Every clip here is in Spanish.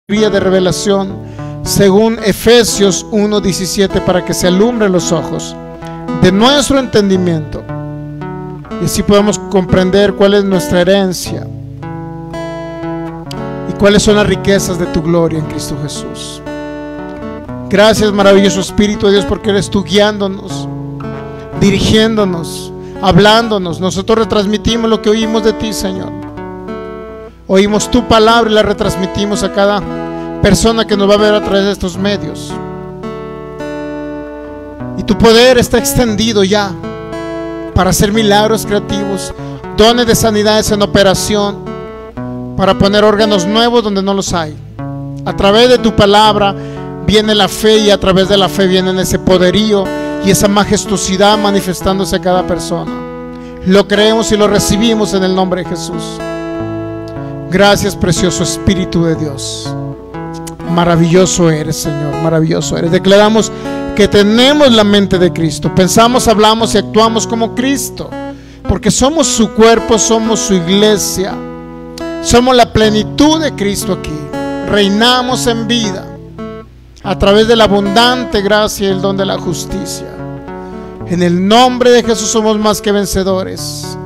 de revelación, según Efesios 1:17, para que se alumbren los ojos de nuestro entendimiento y así podamos comprender cuál es nuestra herencia y cuáles son las riquezas de tu gloria en Cristo Jesús. Gracias, maravilloso Espíritu de Dios, porque eres tú guiándonos, dirigiéndonos, hablándonos. Nosotros retransmitimos lo que oímos de ti, Señor. Oímos tu palabra y la retransmitimos a cada persona que nos va a ver a través de estos medios. Y tu poder está extendido ya para hacer milagros creativos, dones de sanidades en operación, para poner órganos nuevos donde no los hay. A través de tu palabra viene la fe, y a través de la fe viene ese poderío y esa majestuosidad manifestándose a cada persona. Lo creemos y lo recibimos en el nombre de Jesús. Gracias, precioso Espíritu de Dios. Maravilloso eres, Señor, maravilloso eres. Declaramos que tenemos la mente de Cristo. Pensamos, hablamos y actuamos como Cristo, porque somos su cuerpo, somos su iglesia. Somos la plenitud de Cristo aquí. Reinamos en vida a través de la abundante gracia y el don de la justicia. En el nombre de Jesús somos más que vencedores.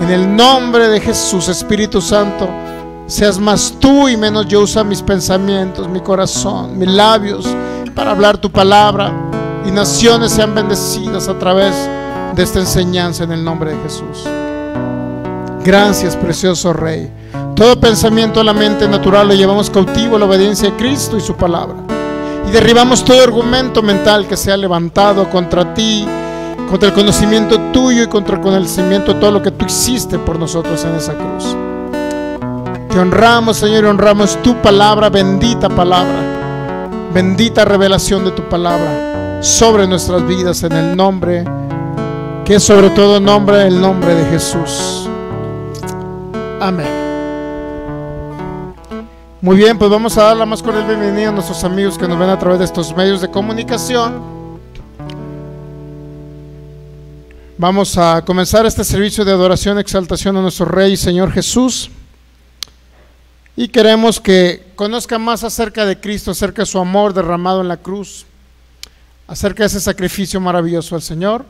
En el nombre de Jesús, Espíritu Santo, seas más tú y menos yo. Usa mis pensamientos, mi corazón, mis labios para hablar tu palabra, y naciones sean bendecidas a través de esta enseñanza en el nombre de Jesús. Gracias, precioso Rey. Todo pensamiento a la mente natural lo llevamos cautivo a la obediencia de Cristo y su palabra, y derribamos todo argumento mental que sea levantado contra ti, contra el conocimiento tuyo y contra el conocimiento de todo lo que tú hiciste por nosotros en esa cruz. Te honramos, Señor, y honramos tu palabra, bendita revelación de tu palabra sobre nuestras vidas, en el nombre que es sobre todo nombre, el nombre de Jesús. Amén. Muy bien, pues vamos a dar la más cordial bienvenida a nuestros amigos que nos ven a través de estos medios de comunicación. Vamos a comenzar este servicio de adoración y exaltación a nuestro Rey y Señor Jesús, y queremos que conozcan más acerca de Cristo, acerca de su amor derramado en la cruz, acerca de ese sacrificio maravilloso al Señor.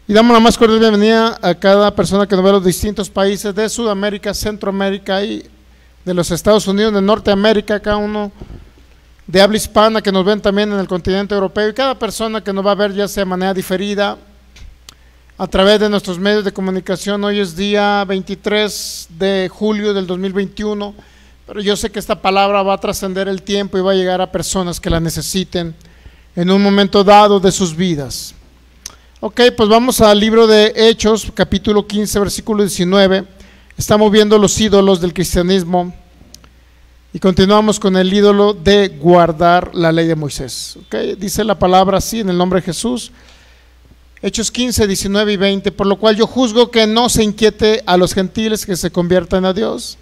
Y damos la más cordial bienvenida a cada persona que nos ve en los distintos países de Sudamérica, Centroamérica y de los Estados Unidos, de Norteamérica, cada uno de habla hispana que nos ven también en el continente europeo, y cada persona que nos va a ver ya sea de manera diferida a través de nuestros medios de comunicación. Hoy es día 23 de julio del 2021, pero yo sé que esta palabra va a trascender el tiempo y va a llegar a personas que la necesiten en un momento dado de sus vidas. Ok, pues vamos al libro de Hechos, capítulo 15, versículo 19. Estamos viendo los ídolos del cristianismo y continuamos con el ídolo de guardar la ley de Moisés. Okay, dice la palabra así en el nombre de Jesús. Hechos 15, 19 y 20. Por lo cual yo juzgo que no se inquiete a los gentiles que se conviertan a Dios,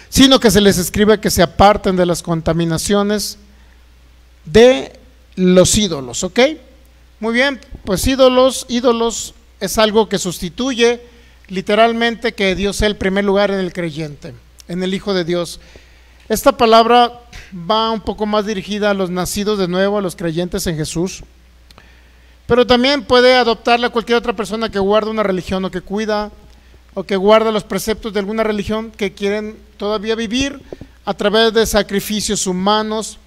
sino que se les escribe que se aparten de las contaminaciones de los ídolos. ¿Ok? Muy bien, pues ídolos es algo que sustituye literalmente que Dios sea el primer lugar en el creyente, en el Hijo de Dios. Esta palabra va un poco más dirigida a los nacidos de nuevo, a los creyentes en Jesús, pero también puede adoptarla cualquier otra persona que guarda una religión o que cuida o que guarda los preceptos de alguna religión, que quieren todavía vivir a través de sacrificios humanos.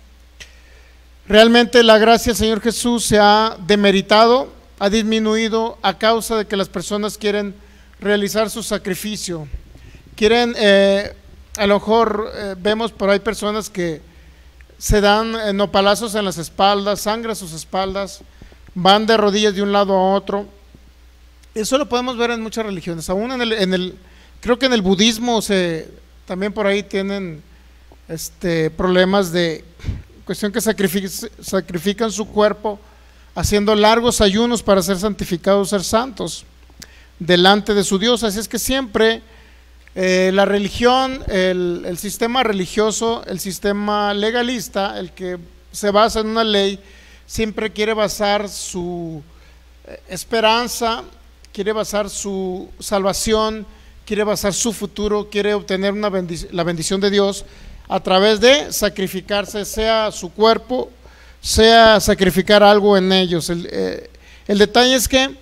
Realmente la gracia del Señor Jesús se ha demeritado, ha disminuido a causa de que las personas quieren realizar su sacrificio. Quieren, a lo mejor vemos por ahí personas que se dan nopalazos en las espaldas, sangre a sus espaldas, van de rodillas de un lado a otro. Eso lo podemos ver en muchas religiones, aún creo que en el budismo también por ahí tienen problemas de cuestión que sacrifican su cuerpo haciendo largos ayunos para ser santificados, ser santos delante de su Dios. Así es que siempre la religión, el sistema religioso, el sistema legalista, el que se basa en una ley, siempre quiere basar su esperanza, quiere basar su salvación, quiere basar su futuro, quiere obtener la bendición de Dios a través de sacrificarse, sea su cuerpo, sea sacrificar algo en ellos. El detalle es que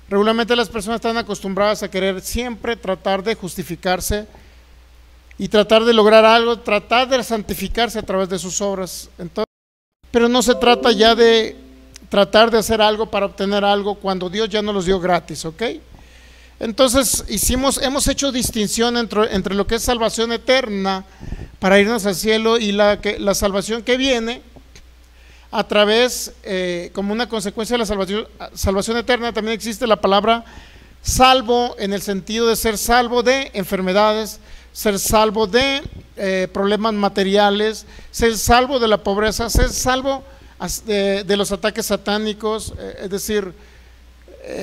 regularmente las personas están acostumbradas a querer siempre tratar de justificarse y tratar de lograr algo, tratar de santificarse a través de sus obras. Entonces, pero no se trata ya de tratar de hacer algo para obtener algo cuando Dios ya nos los dio gratis, ¿ok? Entonces hemos hecho distinción entre lo que es salvación eterna para irnos al cielo y la salvación que viene a través, como una consecuencia de la salvación eterna. También existe la palabra salvo en el sentido de ser salvo de enfermedades, ser salvo de problemas materiales, ser salvo de la pobreza, ser salvo de los ataques satánicos, es decir,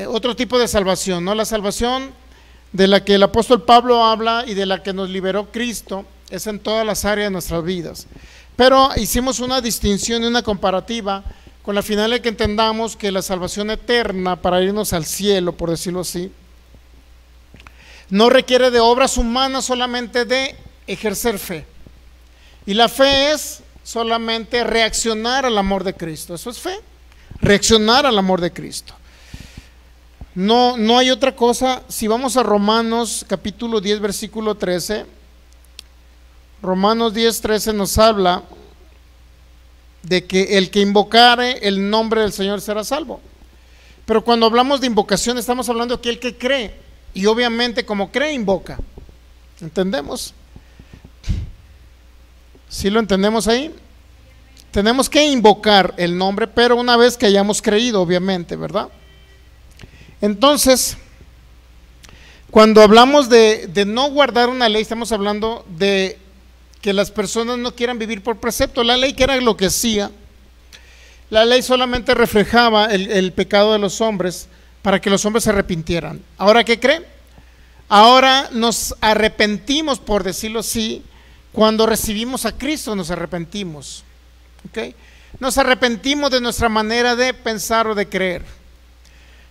otro tipo de salvación, ¿no? La salvación de la que el apóstol Pablo habla y de la que nos liberó Cristo es en todas las áreas de nuestras vidas. Pero hicimos una distinción y una comparativa con la finalidad de que entendamos que la salvación eterna para irnos al cielo, por decirlo así, no requiere de obras humanas, solamente de ejercer fe. Y la fe es solamente reaccionar al amor de Cristo. Eso es fe, reaccionar al amor de Cristo. No hay otra cosa. Si vamos a Romanos capítulo 10 versículo 13, Romanos 10, 13 nos habla de que el que invocare el nombre del Señor será salvo. Pero cuando hablamos de invocación estamos hablando de aquel que cree, y obviamente como cree invoca. ¿Entendemos? ¿Sí lo entendemos ahí? Tenemos que invocar el nombre, pero una vez que hayamos creído, obviamente, ¿verdad? Entonces, cuando hablamos de no guardar una ley, estamos hablando de que las personas no quieran vivir por precepto. La ley, que era lo que hacía, la ley solamente reflejaba el pecado de los hombres para que los hombres se arrepintieran. ¿Ahora qué creen? Ahora nos arrepentimos, por decirlo así, cuando recibimos a Cristo nos arrepentimos, ¿ok? Nos arrepentimos de nuestra manera de pensar o de creer.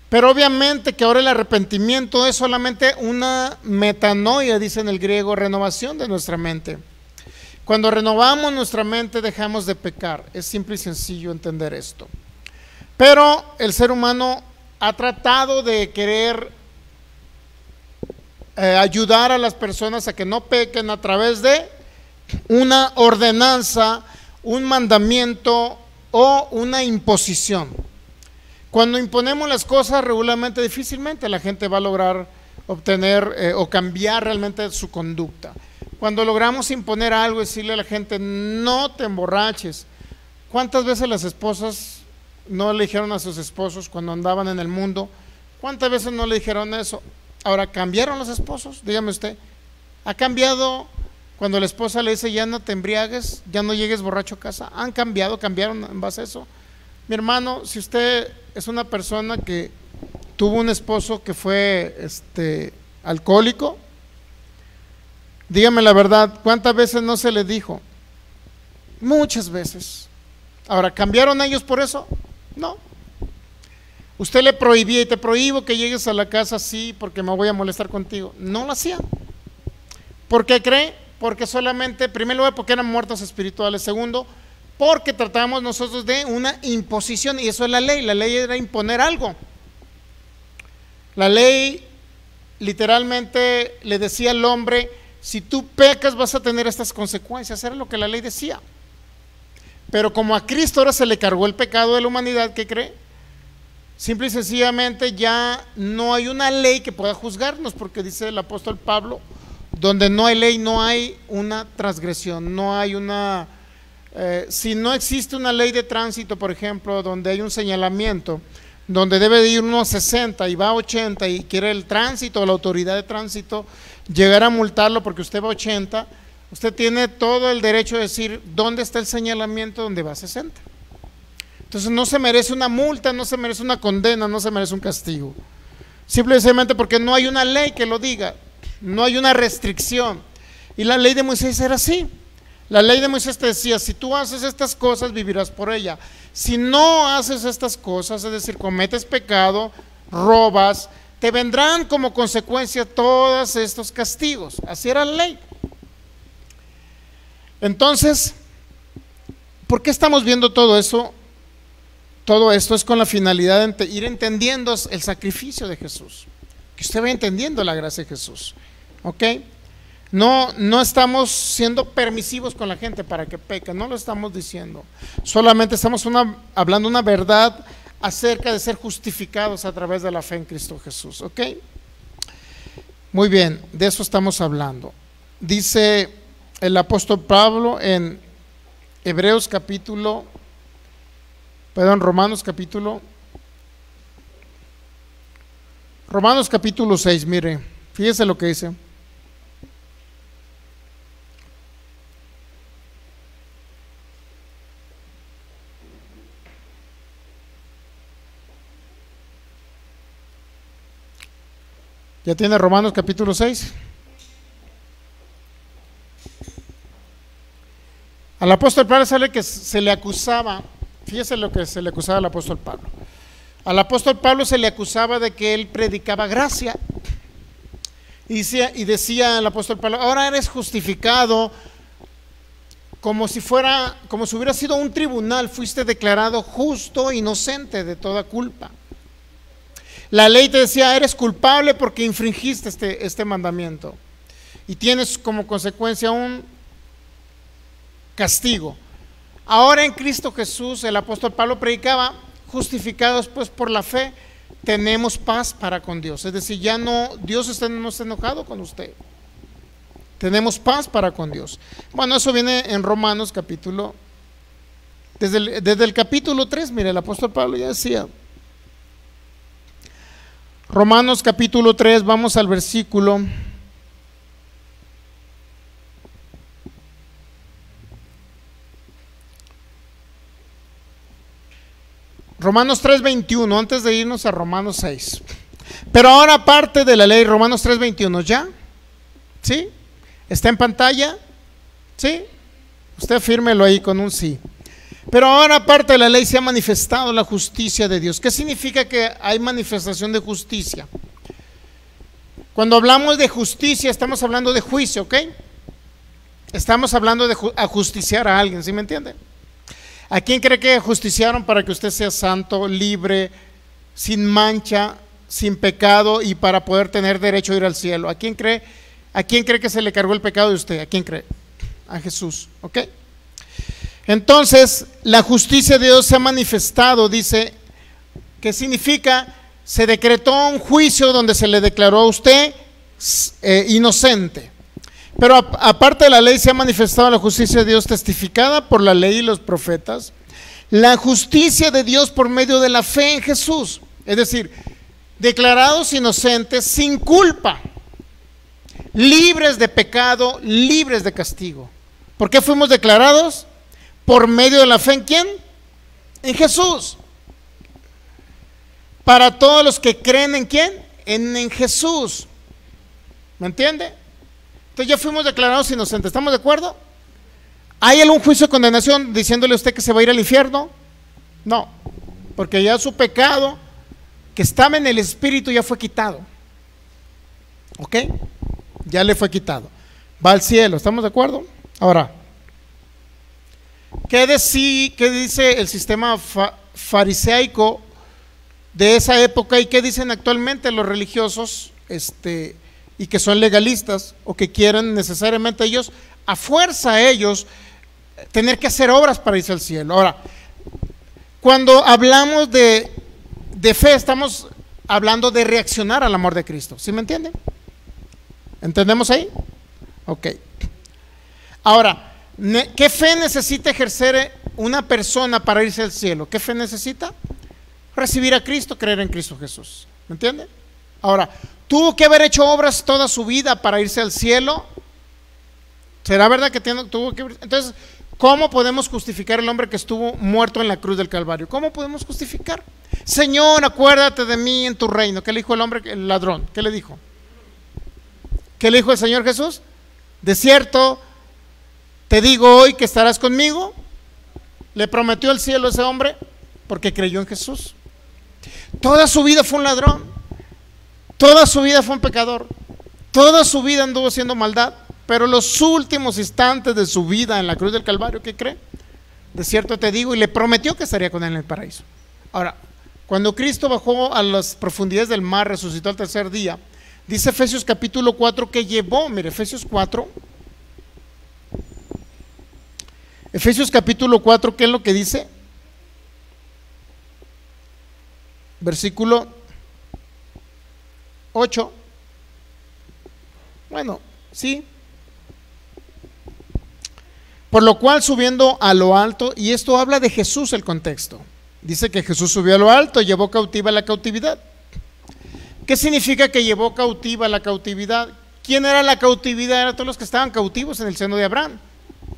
Pero obviamente que ahora el arrepentimiento es solamente una metanoia, dice en el griego, renovación de nuestra mente. Cuando renovamos nuestra mente dejamos de pecar. Es simple y sencillo entender esto. Pero el ser humano ha tratado de querer ayudar a las personas a que no pequen a través de una ordenanza, un mandamiento o una imposición. Cuando imponemos las cosas regularmente, difícilmente la gente va a lograr obtener o cambiar realmente su conducta. Cuando logramos imponer algo, decirle a la gente, no te emborraches. ¿Cuántas veces las esposas no le dijeron a sus esposos cuando andaban en el mundo? ¿Cuántas veces no le dijeron eso? Ahora, ¿cambiaron los esposos? Dígame usted, ¿ha cambiado cuando la esposa le dice, ya no te embriagues, ya no llegues borracho a casa? ¿Cambiaron en base a eso? Mi hermano, si usted es una persona que tuvo un esposo que fue alcohólico, dígame la verdad, ¿cuántas veces no se le dijo? Muchas veces. Ahora, ¿cambiaron ellos por eso? No. Usted le prohibía, y te prohíbo que llegues a la casa así porque me voy a molestar contigo. No lo hacían. ¿Por qué cree? Porque solamente, primero lugar, porque eran muertos espirituales. Segundo, porque tratábamos nosotros de una imposición, y eso es la ley. La ley era imponer algo. La ley literalmente le decía al hombre, si tú pecas vas a tener estas consecuencias. Era lo que la ley decía. Pero como a Cristo ahora se le cargó el pecado de la humanidad, ¿qué cree? Simple y sencillamente ya no hay una ley que pueda juzgarnos, porque dice el apóstol Pablo, donde no hay ley no hay una transgresión, no hay una... si no existe una ley de tránsito, por ejemplo, donde hay un señalamiento, donde debe de ir uno a 60 y va a 80 y quiere el tránsito o la autoridad de tránsito llegar a multarlo porque usted va a 80, usted tiene todo el derecho de decir dónde está el señalamiento donde va a 60. Entonces no se merece una multa, no se merece una condena, no se merece un castigo. Simplemente porque no hay una ley que lo diga, no hay una restricción. Y la ley de Moisés era así. La ley de Moisés te decía, si tú haces estas cosas vivirás por ella. Si no haces estas cosas, es decir, cometes pecado, robas, te vendrán como consecuencia todos estos castigos. Así era la ley. Entonces, ¿por qué estamos viendo todo eso? Todo esto es con la finalidad de ir entendiendo el sacrificio de Jesús, que usted vaya entendiendo la gracia de Jesús, ¿ok? No estamos siendo permisivos con la gente para que peque, no lo estamos diciendo, solamente estamos hablando una verdad acerca de ser justificados a través de la fe en Cristo Jesús, ¿ok? Muy bien, de eso estamos hablando. Dice el apóstol Pablo en Romanos capítulo 6, mire, fíjese lo que dice. ¿Ya tiene Romanos capítulo 6? Al apóstol Pablo sale que se le acusaba, fíjese lo que se le acusaba al apóstol Pablo. Al apóstol Pablo se le acusaba de que él predicaba gracia. Y decía el apóstol Pablo, ahora eres justificado como si hubiera sido un tribunal, fuiste declarado justo, inocente de toda culpa. La ley te decía, eres culpable porque infringiste este mandamiento y tienes como consecuencia un castigo. Ahora en Cristo Jesús, el apóstol Pablo predicaba, justificados pues por la fe, tenemos paz para con Dios. Es decir, ya Dios no está enojado con usted. Tenemos paz para con Dios. Bueno, eso viene en Romanos capítulo, desde el capítulo 3, mire, el apóstol Pablo ya decía. Romanos capítulo 3, vamos al versículo Romanos 3:21, antes de irnos a Romanos 6. Pero ahora aparte de la ley, Romanos 3:21, ¿ya? ¿Sí? ¿Está en pantalla? ¿Sí? Usted fírmelo ahí con un sí. Pero ahora aparte de la ley se ha manifestado la justicia de Dios. ¿Qué significa que hay manifestación de justicia? Cuando hablamos de justicia estamos hablando de juicio, ¿ok? Estamos hablando de ajusticiar a alguien, ¿sí me entiende? ¿A quién cree que ajusticiaron para que usted sea santo, libre, sin mancha, sin pecado y para poder tener derecho a ir al cielo? ¿A quién cree que se le cargó el pecado de usted? ¿A quién cree? A Jesús, ¿ok? Entonces, la justicia de Dios se ha manifestado, dice, ¿qué significa? Se decretó un juicio donde se le declaró a usted inocente. Pero aparte de la ley se ha manifestado la justicia de Dios testificada por la ley y los profetas, la justicia de Dios por medio de la fe en Jesús, es decir, declarados inocentes sin culpa, libres de pecado, libres de castigo. ¿Por qué fuimos declarados? Por medio de la fe, ¿en quién? En Jesús. Para todos los que creen, ¿en quién? En Jesús. ¿Me entiende? Entonces ya fuimos declarados inocentes, ¿estamos de acuerdo? ¿Hay algún juicio de condenación diciéndole a usted que se va a ir al infierno? No, porque ya su pecado que estaba en el espíritu ya fue quitado. ¿Ok? Ya le fue quitado. Va al cielo, ¿estamos de acuerdo? Ahora, ¿qué dice el sistema fariseico de esa época y qué dicen actualmente los religiosos y que son legalistas o que quieren necesariamente ellos, a fuerza ellos, tener que hacer obras para irse al cielo? Ahora, cuando hablamos de fe, estamos hablando de reaccionar al amor de Cristo, ¿sí me entienden? ¿Entendemos ahí? Ok. Ahora, ¿qué fe necesita ejercer una persona para irse al cielo? ¿Qué fe necesita? Recibir a Cristo, creer en Cristo Jesús. ¿Me entiende? Ahora, ¿tuvo que haber hecho obras toda su vida para irse al cielo? ¿Será verdad que tuvo que? Entonces, ¿cómo podemos justificar el hombre que estuvo muerto en la cruz del Calvario? ¿Cómo podemos justificar? Señor, acuérdate de mí en tu reino. ¿Qué le dijo el hombre, el ladrón? ¿Qué le dijo? ¿Qué le dijo el Señor Jesús? De cierto, te digo hoy que estarás conmigo. Le prometió el cielo a ese hombre porque creyó en Jesús. Toda su vida fue un ladrón. Toda su vida fue un pecador, toda su vida anduvo haciendo maldad, pero los últimos instantes de su vida en la cruz del Calvario, ¿qué cree? De cierto te digo, y le prometió que estaría con él en el paraíso. Ahora, cuando Cristo bajó a las profundidades del mar, resucitó al tercer día, dice Efesios capítulo 4 que llevó, mire, Efesios capítulo 4, ¿qué es lo que dice? Versículo 8. Bueno, sí. Por lo cual, subiendo a lo alto, y esto habla de Jesús, el contexto. Dice que Jesús subió a lo alto, llevó cautiva la cautividad. ¿Qué significa que llevó cautiva la cautividad? ¿Quién era la cautividad? Eran todos los que estaban cautivos en el seno de Abraham,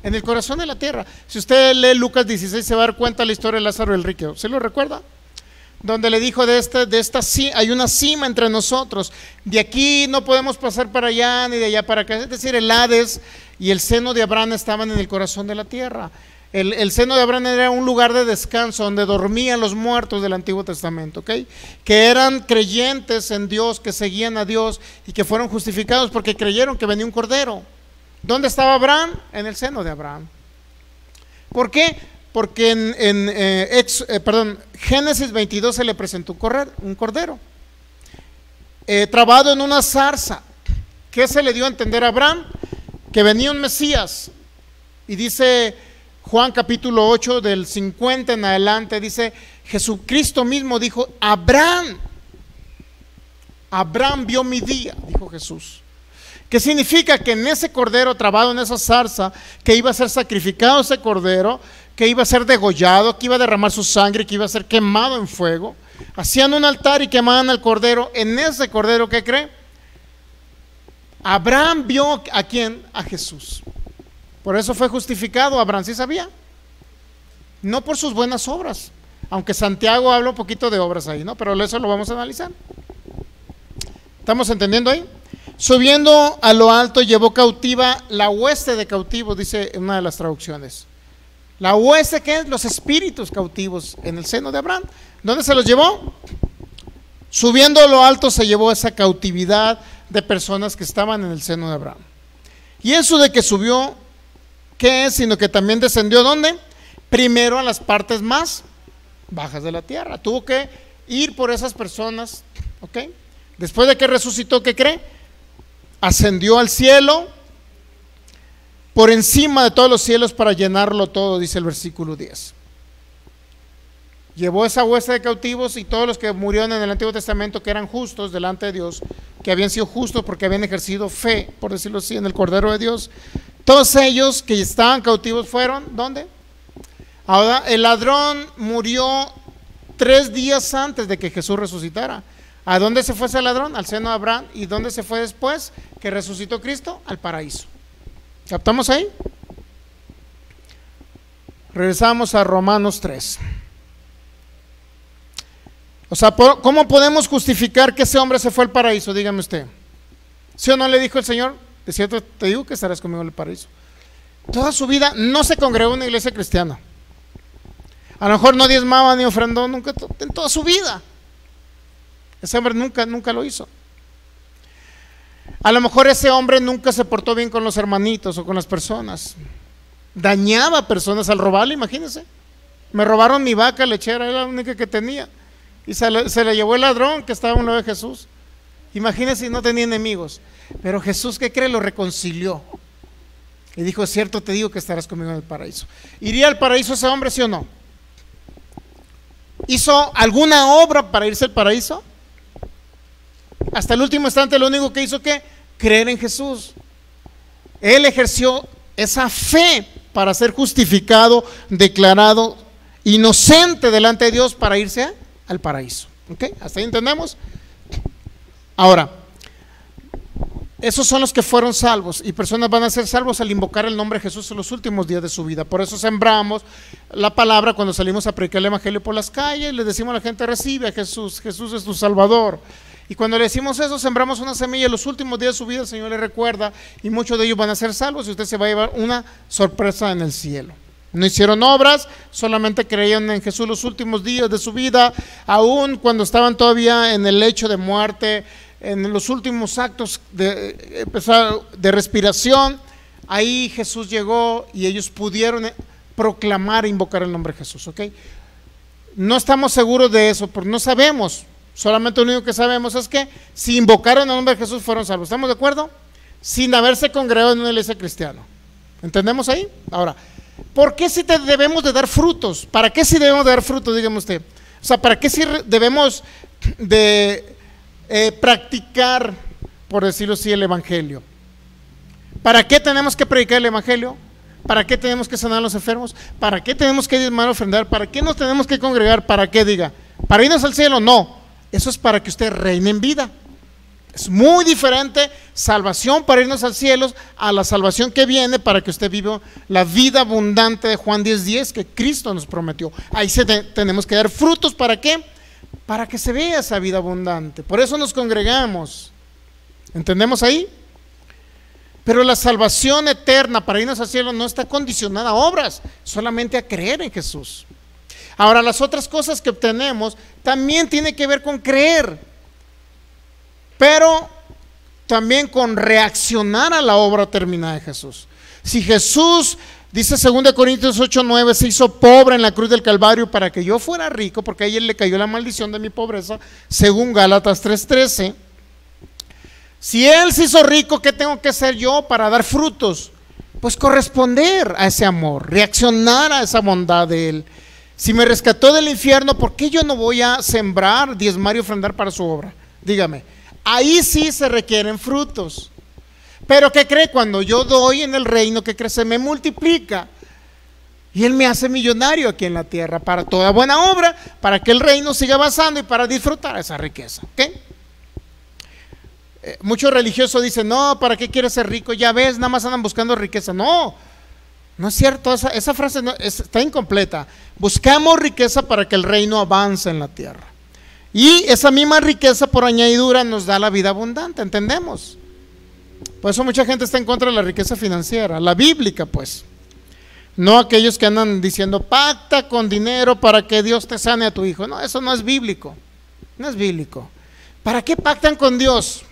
en el corazón de la tierra. Si usted lee Lucas 16 se va a dar cuenta de la historia de Lázaro el rico. ¿Se lo recuerda? Donde le dijo hay una cima entre nosotros, de aquí no podemos pasar para allá ni de allá para acá. Es decir, el Hades y el seno de Abraham estaban en el corazón de la tierra. El seno de Abraham era un lugar de descanso donde dormían los muertos del Antiguo Testamento, ¿ok? Que eran creyentes en Dios, que seguían a Dios y que fueron justificados porque creyeron que venía un cordero. ¿Dónde estaba Abraham? En el seno de Abraham. ¿Por qué? Porque en Génesis 22 se le presentó un cordero trabado en una zarza. ¿Qué se le dio a entender a Abraham? Que venía un Mesías. Y dice Juan capítulo 8 del 50 en adelante, dice, Jesucristo mismo dijo, Abraham vio mi día, dijo Jesús. ¿Qué significa? Que en ese cordero trabado en esa zarza, que iba a ser sacrificado ese cordero, que iba a ser degollado, que iba a derramar su sangre, que iba a ser quemado en fuego, hacían un altar y quemaban al cordero. En ese cordero, ¿qué cree? Abraham vio ¿a quién? A Jesús. Por eso fue justificado. Abraham sí sabía, no por sus buenas obras, aunque Santiago habla un poquito de obras ahí, ¿no? Pero eso lo vamos a analizar. ¿Estamos entendiendo ahí? Subiendo a lo alto llevó cautiva la hueste de cautivos, dice en una de las traducciones. La hueste, ¿qué es? Los espíritus cautivos en el seno de Abraham. ¿Dónde se los llevó? Subiendo a lo alto se llevó esa cautividad de personas que estaban en el seno de Abraham. Y eso de que subió, ¿qué es? Sino que también descendió, ¿dónde? Primero a las partes más bajas de la tierra. Tuvo que ir por esas personas, ¿ok? Después de que resucitó, ¿qué cree? Ascendió al cielo, por encima de todos los cielos para llenarlo todo, dice el versículo 10. Llevó esa hueste de cautivos y todos los que murieron en el Antiguo Testamento, que eran justos delante de Dios, que habían sido justos porque habían ejercido fe, por decirlo así, en el Cordero de Dios. Todos ellos que estaban cautivos fueron, ¿dónde? Ahora, el ladrón murió 3 días antes de que Jesús resucitara. ¿A dónde se fue ese ladrón? Al seno de Abraham. ¿Y dónde se fue después que resucitó Cristo? Al paraíso. ¿Captamos ahí? Regresamos a Romanos 3. O sea, ¿cómo podemos justificar que ese hombre se fue al paraíso? Dígame usted. ¿Sí o no le dijo el Señor? De cierto te digo que estarás conmigo en el paraíso. Toda su vida no se congregó en una iglesia cristiana. A lo mejor no diezmaba ni ofrendó nunca en toda su vida. Ese hombre nunca lo hizo. A lo mejor ese hombre nunca se portó bien con los hermanitos o con las personas. Dañaba a personas al robarle, imagínense. Me robaron mi vaca lechera, era la única que tenía. Y se la llevó el ladrón que estaba a un lado de Jesús. Imagínense si no tenía enemigos. Pero Jesús, ¿qué cree? Lo reconcilió. Y dijo, cierto te digo que estarás conmigo en el paraíso. ¿Iría al paraíso ese hombre, sí o no? ¿Hizo alguna obra para irse al paraíso? Hasta el último instante lo único que hizo, ¿qué? Creer en Jesús. Él ejerció esa fe para ser justificado, declarado inocente delante de Dios para irse al paraíso. ¿Ok? ¿Hasta ahí entendemos? Ahora, esos son los que fueron salvos, y personas van a ser salvos al invocar el nombre de Jesús en los últimos días de su vida. Por eso sembramos la palabra cuando salimos a predicar el evangelio por las calles. Le decimos a la gente, recibe a Jesús, Jesús es tu Salvador. Y cuando le decimos eso, sembramos una semilla. En los últimos días de su vida el Señor le recuerda, y muchos de ellos van a ser salvos, y usted se va a llevar una sorpresa en el cielo. No hicieron obras, solamente creían en Jesús los últimos días de su vida, aún cuando estaban todavía en el lecho de muerte, en los últimos actos de respiración, ahí Jesús llegó y ellos pudieron proclamar e invocar el nombre de Jesús, ¿ok? No estamos seguros de eso, porque no sabemos. Solamente lo único que sabemos es que si invocaron el nombre de Jesús fueron salvos. ¿Estamos de acuerdo? Sin haberse congregado en una iglesia cristiana. ¿Entendemos ahí? Ahora, ¿por qué si debemos de dar frutos? ¿Para qué si debemos de dar frutos? Dígame usted. O sea, ¿para qué si debemos de practicar, por decirlo así, el evangelio? ¿Para qué tenemos que predicar el evangelio? ¿Para qué tenemos que sanar a los enfermos? ¿Para qué tenemos que diezmar, ofrendar? ¿Para qué nos tenemos que congregar? ¿Para qué? Diga, ¿para irnos al cielo? No, eso es para que usted reine en vida. Es muy diferente salvación para irnos al cielo a la salvación que viene para que usted viva la vida abundante de Juan 10:10 que Cristo nos prometió. Ahí tenemos que dar frutos. ¿Para qué? Para que se vea esa vida abundante. Por eso nos congregamos. ¿Entendemos ahí? Pero la salvación eterna para irnos al cielo no está condicionada a obras, solamente a creer en Jesús. Ahora, las otras cosas que obtenemos también tienen que ver con creer, pero también con reaccionar a la obra terminada de Jesús. Si Jesús, dice 2 Corintios 8:9, se hizo pobre en la cruz del Calvario para que yo fuera rico, porque a él le cayó la maldición de mi pobreza, según Gálatas 3:13. Si Él se hizo rico, ¿qué tengo que hacer yo para dar frutos? Pues corresponder a ese amor, reaccionar a esa bondad de Él. Si me rescató del infierno, ¿por qué yo no voy a sembrar, diezmar y ofrendar para su obra? Dígame, ahí sí se requieren frutos. Pero ¿qué cree? Cuando yo doy en el reino, ¿qué cree? Se me multiplica. Y Él me hace millonario aquí en la tierra para toda buena obra, para que el reino siga avanzando y para disfrutar esa riqueza, ¿ok? Muchos religiosos dicen, no, ¿para qué quieres ser rico? Ya ves, nada más andan buscando riqueza. No, no es cierto, esa frase está incompleta. Buscamos riqueza para que el reino avance en la tierra. Y esa misma riqueza por añadidura nos da la vida abundante, ¿entendemos? Por eso mucha gente está en contra de la riqueza financiera, la bíblica pues. No aquellos que andan diciendo, pacta con dinero para que Dios te sane a tu hijo. No, eso no es bíblico, no es bíblico. ¿Para qué pactan con Dios?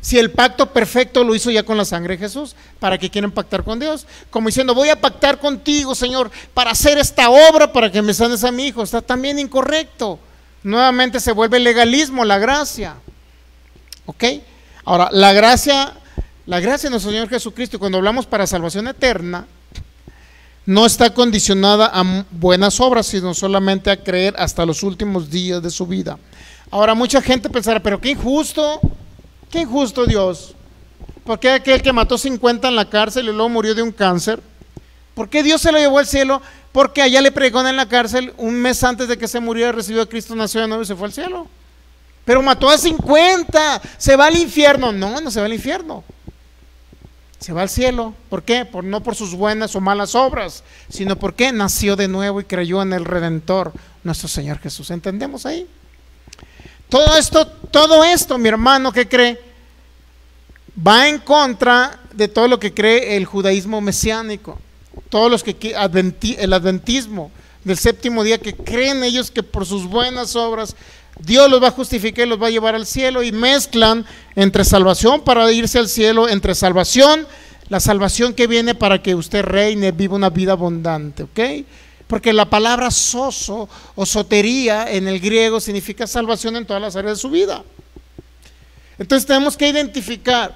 Si el pacto perfecto lo hizo ya con la sangre de Jesús, ¿para qué quieren pactar con Dios? Como diciendo, voy a pactar contigo, Señor, para hacer esta obra, para que me sanes a mi hijo. Está también incorrecto. Nuevamente se vuelve legalismo, la gracia. ¿Ok? Ahora, la gracia de nuestro Señor Jesucristo, cuando hablamos para salvación eterna, no está condicionada a buenas obras, sino solamente a creer hasta los últimos días de su vida. Ahora, mucha gente pensará, pero qué injusto. Qué injusto Dios. ¿Por qué aquel que mató 50 en la cárcel y luego murió de un cáncer? ¿Por qué Dios se lo llevó al cielo? Porque allá le pregó en la cárcel, un mes antes de que se muriera, recibió a Cristo, nació de nuevo y se fue al cielo. Pero mató a 50, se va al infierno. No, no se va al infierno, se va al cielo. ¿Por qué? No por sus buenas o malas obras, sino porque nació de nuevo y creyó en el Redentor, nuestro Señor Jesús. ¿Entendemos ahí? Todo esto, mi hermano, ¿qué cree? Va en contra de todo lo que cree el judaísmo mesiánico, todos los que el adventismo del séptimo día, que creen ellos que por sus buenas obras Dios los va a justificar y los va a llevar al cielo, y mezclan entre salvación para irse al cielo, entre salvación, la salvación que viene para que usted reine, viva una vida abundante, ¿ok? Porque la palabra sozo o sotería en el griego significa salvación en todas las áreas de su vida. Entonces tenemos que identificar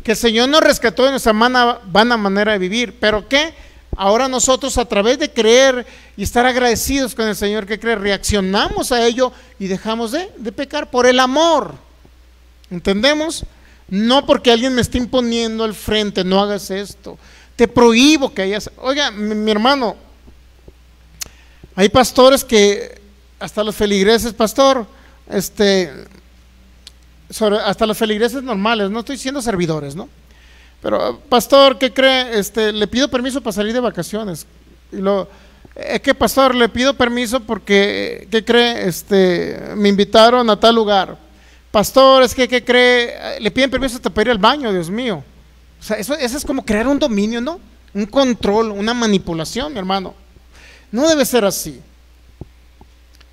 que el Señor nos rescató de nuestra vana manera de vivir, pero que ahora nosotros, a través de creer y estar agradecidos con el Señor que cree, reaccionamos a ello y dejamos de pecar por el amor. ¿Entendemos? No porque alguien me esté imponiendo al frente, no hagas esto, te prohíbo que hayas. Oiga, mi hermano, hay pastores que hasta los feligreses, pastor, hasta los feligreses normales, no estoy diciendo servidores, ¿no? Pero pastor, ¿qué cree? Le pido permiso para salir de vacaciones. Y ¿qué pastor? Le pido permiso porque, ¿qué cree? Me invitaron a tal lugar. Pastor, es que, ¿qué cree? Le piden permiso hasta para ir al baño, Dios mío. O sea, eso es como crear un dominio, ¿no? Un control, una manipulación, mi hermano. No debe ser así.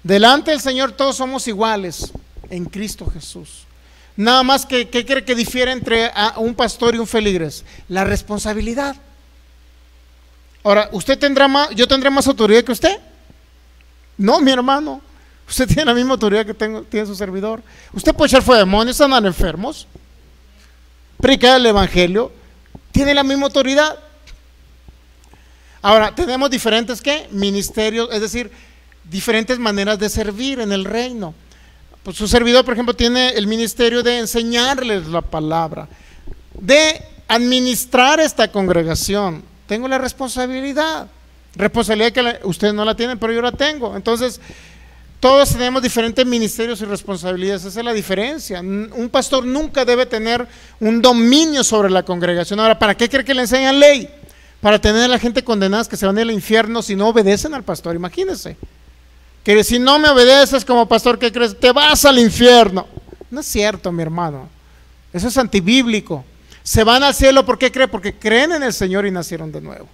Delante del Señor todos somos iguales en Cristo Jesús. Nada más que, ¿qué cree que difiere entre un pastor y un feligres? La responsabilidad. Ahora, ¿yo tendré más autoridad que usted? No, mi hermano. Usted tiene la misma autoridad que tiene su servidor. Usted puede echar fuera demonios, andar enfermos, predicar el evangelio, tiene la misma autoridad. Ahora, tenemos diferentes ¿qué? Ministerios, es decir, diferentes maneras de servir en el reino. Pues su servidor, por ejemplo, tiene el ministerio de enseñarles la palabra, de administrar esta congregación. Tengo la responsabilidad que ustedes no la tienen, pero yo la tengo. Entonces, todos tenemos diferentes ministerios y responsabilidades. Esa es la diferencia. Un pastor nunca debe tener un dominio sobre la congregación. Ahora, ¿para qué cree que le enseñan ley? Para tener a la gente condenada que se van al infierno si no obedecen al pastor. Imagínense que si no me obedeces como pastor, ¿qué crees? Te vas al infierno. No es cierto, mi hermano. Eso es antibíblico. Se van al cielo, ¿por qué creen? Porque creen en el Señor y nacieron de nuevo.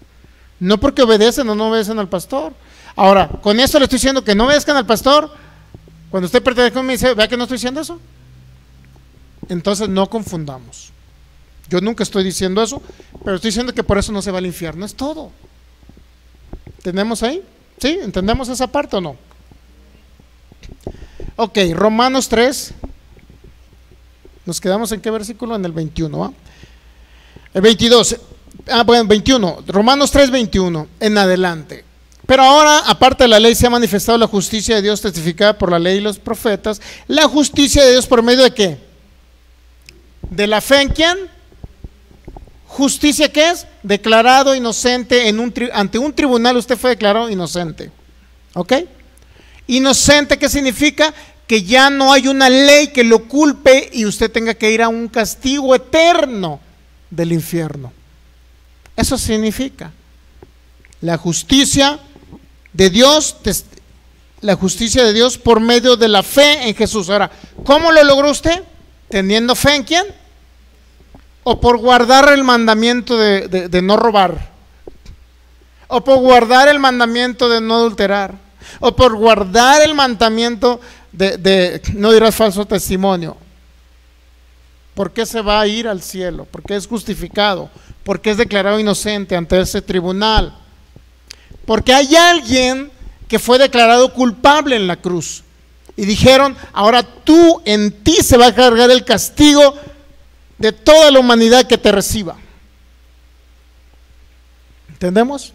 No porque obedecen o no obedecen al pastor. Ahora, con esto le estoy diciendo que no obedezcan al pastor. Cuando usted pertenece a mí, dice, ¿vea que no estoy diciendo eso? Entonces no confundamos. Yo nunca estoy diciendo eso, pero estoy diciendo que por eso no se va al infierno. Es todo. ¿Entendemos ahí? ¿Sí? ¿Entendemos esa parte o no? Ok, Romanos 3. ¿Nos quedamos en qué versículo? En el 21, ¿va? El 22. Bueno, 21. Romanos 3, 21 en adelante. Pero ahora, aparte de la ley, se ha manifestado la justicia de Dios testificada por la ley y los profetas. La justicia de Dios por medio de ¿qué? ¿De la fe en quién? Justicia, ¿qué es? Declarado inocente ante un tribunal. Usted fue declarado inocente. ¿Ok? Inocente, ¿qué significa? Que ya no hay una ley que lo culpe y usted tenga que ir a un castigo eterno del infierno. Eso significa la justicia de Dios, por medio de la fe en Jesús. Ahora, ¿cómo lo logró usted? ¿Teniendo fe en quién? ¿O por guardar el mandamiento de no robar? ¿O por guardar el mandamiento de no adulterar? ¿O por guardar el mandamiento de no dirás falso testimonio? ¿Por qué se va a ir al cielo? ¿Por qué es justificado? ¿Por qué es declarado inocente ante ese tribunal? Porque hay alguien que fue declarado culpable en la cruz. Y dijeron, ahora en ti se va a cargar el castigo de toda la humanidad que te reciba. ¿Entendemos?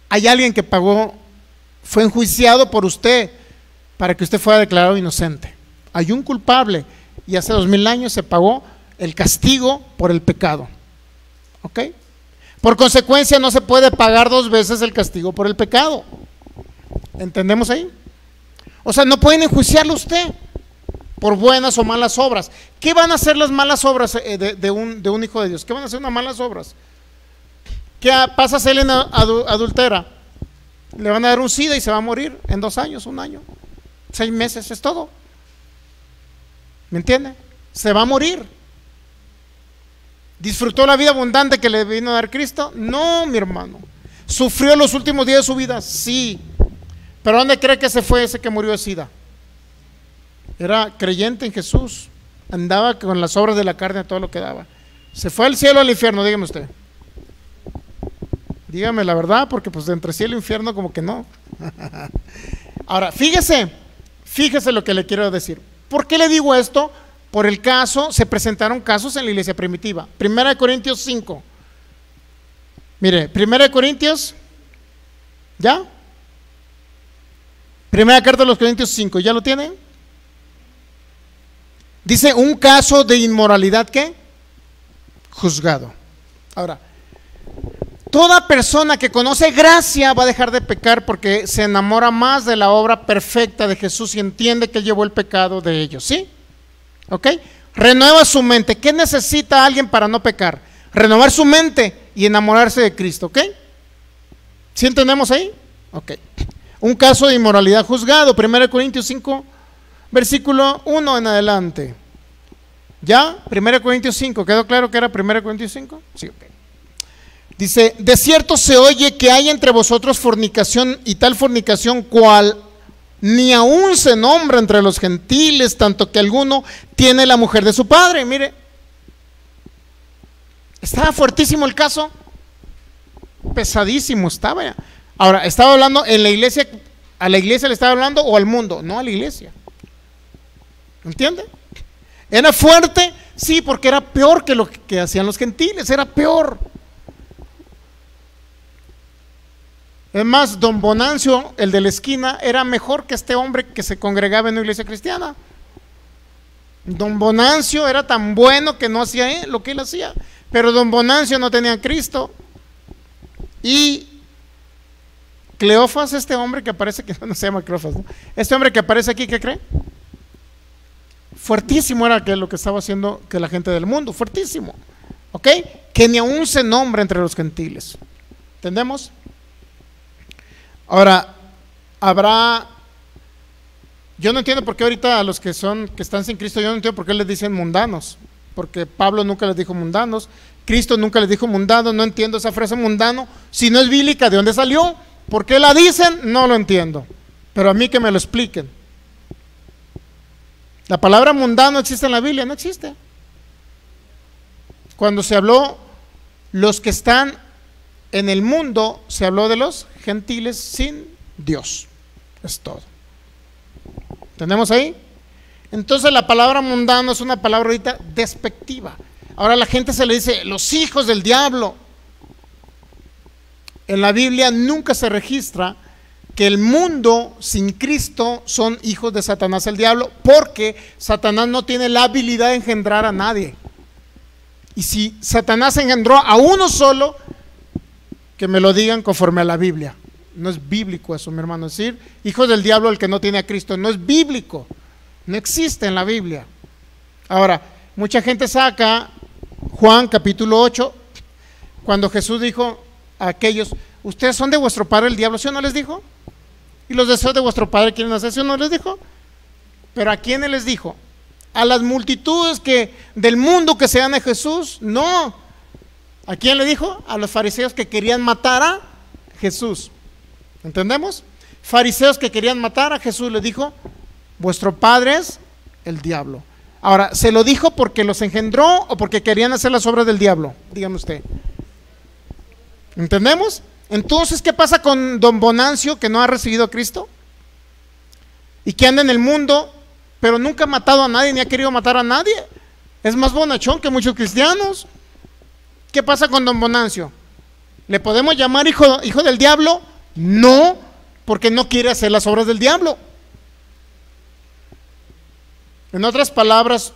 Hay alguien que pagó, fue enjuiciado por usted para que usted fuera declarado inocente. Hay un culpable y hace 2000 años se pagó el castigo por el pecado. ¿Ok? Por consecuencia no se puede pagar 2 veces el castigo por el pecado. ¿Entendemos ahí? O sea, no pueden enjuiciarlo usted por buenas o malas obras. ¿Qué van a hacer las malas obras de un hijo de Dios? ¿Qué van a hacer unas malas obras? ¿Qué pasa si él adultera? Le van a dar un SIDA y se va a morir en 2 años, 1 año, 6 meses, es todo. ¿Me entiende? Se va a morir. ¿Disfrutó la vida abundante que le vino a dar Cristo? No, mi hermano. ¿Sufrió los últimos días de su vida? Sí. ¿Pero dónde cree que se fue ese que murió de SIDA? Era creyente en Jesús. Andaba con las obras de la carne, todo lo que daba. ¿Se fue al cielo o al infierno? Dígame usted. Dígame la verdad, porque pues entre cielo e infierno como que no. Ahora, fíjese lo que le quiero decir. ¿Por qué le digo esto? Por el caso, se presentaron casos en la iglesia primitiva. 1 Corintios 5. Mire, 1 Corintios, ¿ya? Primera carta de los Corintios 5, ¿ya lo tienen? Dice, un caso de inmoralidad, ¿qué? Juzgado. Ahora, toda persona que conoce gracia va a dejar de pecar porque se enamora más de la obra perfecta de Jesús y entiende que Él llevó el pecado de ellos, ¿sí? ¿Ok? Renueva su mente. ¿Qué necesita alguien para no pecar? Renovar su mente y enamorarse de Cristo, ¿ok? ¿Sí entendemos ahí? Ok. Un caso de inmoralidad juzgado, 1 Corintios 5, versículo 1 en adelante. ¿Ya? 1 Corintios 5, ¿quedó claro que era 1 Corintios 5? Sí, ok. Dice, de cierto se oye que hay entre vosotros fornicación y tal fornicación cual ni aún se nombra entre los gentiles, tanto que alguno tiene la mujer de su padre. Mire, estaba fuertísimo el caso, pesadísimo estaba. Ahora, estaba hablando en la iglesia, ¿a la iglesia le estaba hablando o al mundo? No, a la iglesia. ¿Entiende? ¿Era fuerte? Sí, porque era peor que lo que hacían los gentiles, era peor. Es más, don Bonancio, el de la esquina, era mejor que este hombre que se congregaba en una iglesia cristiana. Don Bonancio era tan bueno que no hacía lo que él hacía, pero don Bonancio no tenía a Cristo. Y Cleofas, este hombre que aparece, que no se llama Cleofas, ¿no? Este hombre que aparece aquí, ¿qué cree? Fuertísimo era lo que estaba haciendo que la gente del mundo, fuertísimo, ¿ok? Que ni aún se nombra entre los gentiles. ¿Entendemos? Ahora, yo no entiendo por qué ahorita a los que están sin Cristo, yo no entiendo por qué les dicen mundanos, porque Pablo nunca les dijo mundanos, Cristo nunca les dijo mundanos. No entiendo esa frase mundano, si no es bíblica, ¿de dónde salió? ¿Por qué la dicen? No lo entiendo, pero a mí que me lo expliquen. La palabra mundano existe en la Biblia, no existe. Cuando se habló los que están en el mundo, se habló de los gentiles sin Dios. Es todo. ¿Tenemos ahí? Entonces la palabra mundano es una palabra ahorita despectiva. Ahora la gente se le dice los hijos del diablo. En la Biblia nunca se registra que el mundo sin Cristo son hijos de Satanás el diablo, porque Satanás no tiene la habilidad de engendrar a nadie. Y si Satanás engendró a uno solo, que me lo digan conforme a la Biblia. No es bíblico eso, mi hermano. Es decir, hijos del diablo el que no tiene a Cristo, no es bíblico, no existe en la Biblia. Ahora, mucha gente saca Juan capítulo 8, cuando Jesús dijo a aquellos: ustedes son de vuestro padre el diablo, ¿sí o no les dijo? Y los deseos de vuestro padre quieren hacer, ¿sí o no les dijo? Pero ¿a quiénes les dijo? ¿A las multitudes del mundo que sean de Jesús? No. ¿A quién le dijo? A los fariseos que querían matar a Jesús. ¿Entendemos? Fariseos que querían matar a Jesús, le dijo: vuestro padre es el diablo. Ahora, ¿se lo dijo porque los engendró o porque querían hacer las obras del diablo? Dígame usted. ¿Entendemos? Entonces, ¿qué pasa con don Bonancio, que no ha recibido a Cristo y que anda en el mundo, pero nunca ha matado a nadie ni ha querido matar a nadie? Es más bonachón que muchos cristianos. ¿Qué pasa con don Bonancio? ¿Le podemos llamar hijo del diablo? No, porque no quiere hacer las obras del diablo. En otras palabras,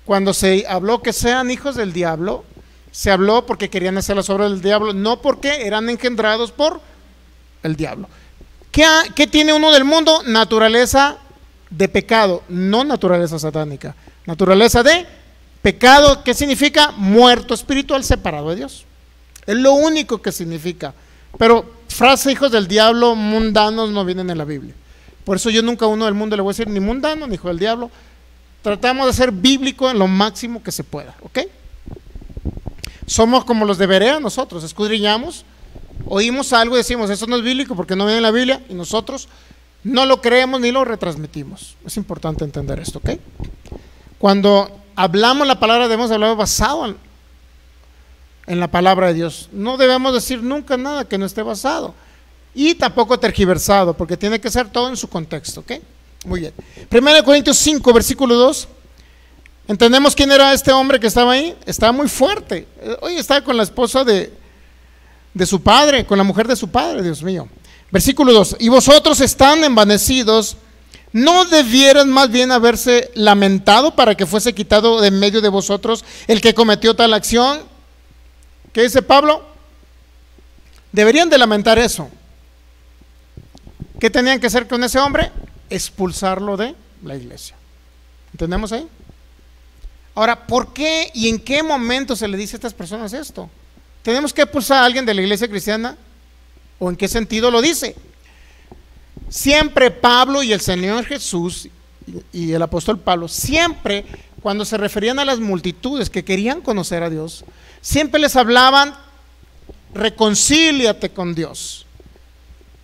cuando se habló que sean hijos del diablo, se habló porque querían hacer las obras del diablo, no porque eran engendrados por el diablo. ¿Qué tiene uno del mundo? Naturaleza de pecado, no naturaleza satánica. Naturaleza de pecado, ¿qué significa? Muerto espiritual, separado de Dios. Es lo único que significa. Pero frase hijos del diablo, mundanos, no vienen en la Biblia. Por eso yo nunca a uno del mundo le voy a decir ni mundano ni hijo del diablo. Tratamos de ser bíblico en lo máximo que se pueda, ¿ok? Somos como los de Berea nosotros, escudriñamos, oímos algo y decimos: eso no es bíblico porque no viene en la Biblia, y nosotros no lo creemos ni lo retransmitimos. Es importante entender esto, ¿ok? Cuando hablamos la palabra debemos hablar basado en la palabra de Dios. No debemos decir nunca nada que no esté basado, y tampoco tergiversado, porque tiene que ser todo en su contexto, ¿ok? Muy bien. 1 Corintios 5, versículo 2. ¿Entendemos quién era este hombre que estaba ahí? Estaba muy fuerte. Hoy estaba con la esposa de su padre, con la mujer de su padre, Dios mío. Versículo 2. Y vosotros están envanecidos, ¿no debieran más bien haberse lamentado para que fuese quitado de en medio de vosotros el que cometió tal acción? ¿Qué dice Pablo? Deberían de lamentar eso. ¿Qué tenían que hacer con ese hombre? Expulsarlo de la iglesia. ¿Entendemos ahí? Ahora, ¿por qué y en qué momento se le dice a estas personas esto? ¿Tenemos que expulsar a alguien de la iglesia cristiana? ¿O en qué sentido lo dice? Siempre Pablo y el Señor Jesús y el apóstol Pablo, siempre cuando se referían a las multitudes que querían conocer a Dios, siempre les hablaban: reconcíliate con Dios.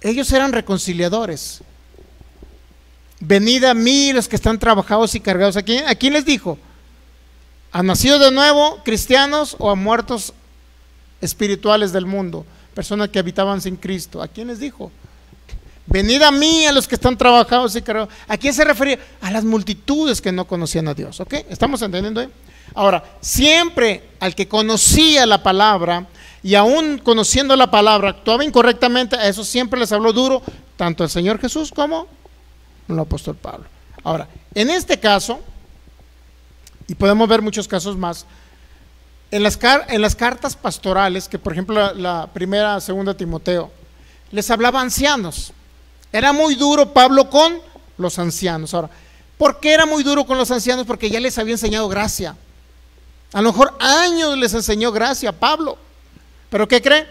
Ellos eran reconciliadores. venid a mí los que están trabajados y cargados. ¿A quién les dijo? ¿A nacidos de nuevo, cristianos, o a muertos espirituales del mundo, personas que habitaban sin Cristo? ¿A quién les dijo? Venid a mí a los que están trabajados y cargados. ¿A quién se refería? A las multitudes que no conocían a Dios. ¿Ok? ¿Estamos entendiendo? Ahora, siempre al que conocía la palabra y aún conociendo la palabra actuaba incorrectamente, a eso siempre les habló duro, tanto el Señor Jesús como el apóstol Pablo. Ahora, en este caso, y podemos ver muchos casos más, en las cartas pastorales, que por ejemplo la primera, segunda Timoteo, les hablaba a ancianos. Era muy duro Pablo con los ancianos. Ahora, ¿por qué era muy duro con los ancianos? Porque ya les había enseñado gracia. A lo mejor años les enseñó gracia a Pablo. ¿Pero qué cree?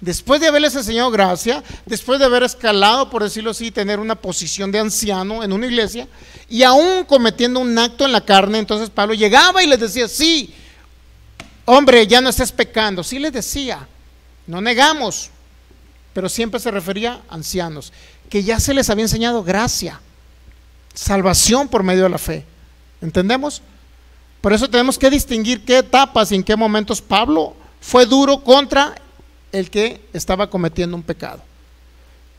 Después de haberles enseñado gracia, después de haber escalado, por decirlo así, tener una posición de anciano en una iglesia, y aún cometiendo un acto en la carne, entonces Pablo llegaba y les decía, sí, hombre, ya no estés pecando. Sí les decía, no negamos, pero siempre se refería a ancianos, que ya se les había enseñado gracia, salvación por medio de la fe. ¿Entendemos? Por eso tenemos que distinguir qué etapas y en qué momentos Pablo fue duro contra el que estaba cometiendo un pecado.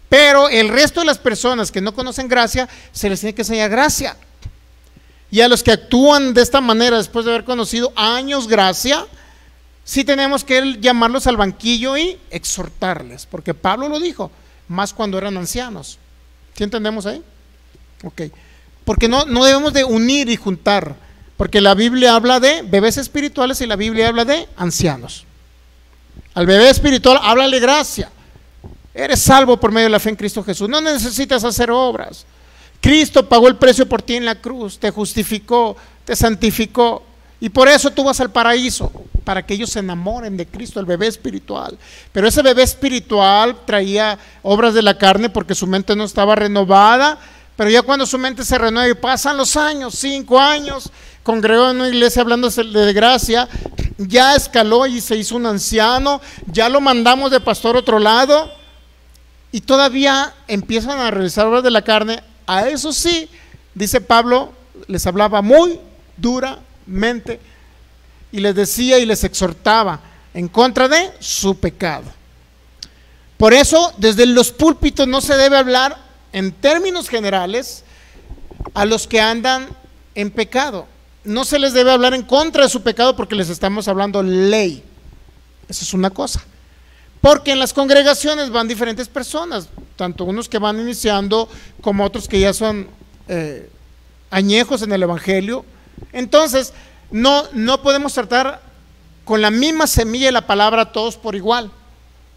Pero el resto de las personas que no conocen gracia, se les tiene que enseñar gracia. Y a los que actúan de esta manera después de haber conocido años gracia, sí tenemos que llamarlos al banquillo y exhortarles, porque Pablo lo dijo, más cuando eran ancianos. ¿Sí entendemos ahí? Ok. Porque no debemos de unir y juntar, porque la Biblia habla de bebés espirituales y la Biblia habla de ancianos. Al bebé espiritual, háblale gracia. Eres salvo por medio de la fe en Cristo Jesús. No necesitas hacer obras. Cristo pagó el precio por ti en la cruz, te justificó, te santificó, y por eso tú vas al paraíso, para que ellos se enamoren de Cristo, el bebé espiritual. Pero ese bebé espiritual traía obras de la carne porque su mente no estaba renovada. Pero ya cuando su mente se renueva y pasan los años, 5 años, congregó en una iglesia hablándose de gracia, ya escaló y se hizo un anciano, ya lo mandamos de pastor a otro lado, y todavía empiezan a realizar obras de la carne. A eso sí, dice Pablo, les hablaba muy duramente y les decía y les exhortaba en contra de su pecado. Por eso, desde los púlpitos no se debe hablar en términos generales a los que andan en pecado. No se les debe hablar en contra de su pecado porque les estamos hablando ley. Eso es una cosa. Porque en las congregaciones van diferentes personas, tanto unos que van iniciando como otros que ya son añejos en el evangelio. Entonces no podemos tratar con la misma semilla de la palabra a todos por igual.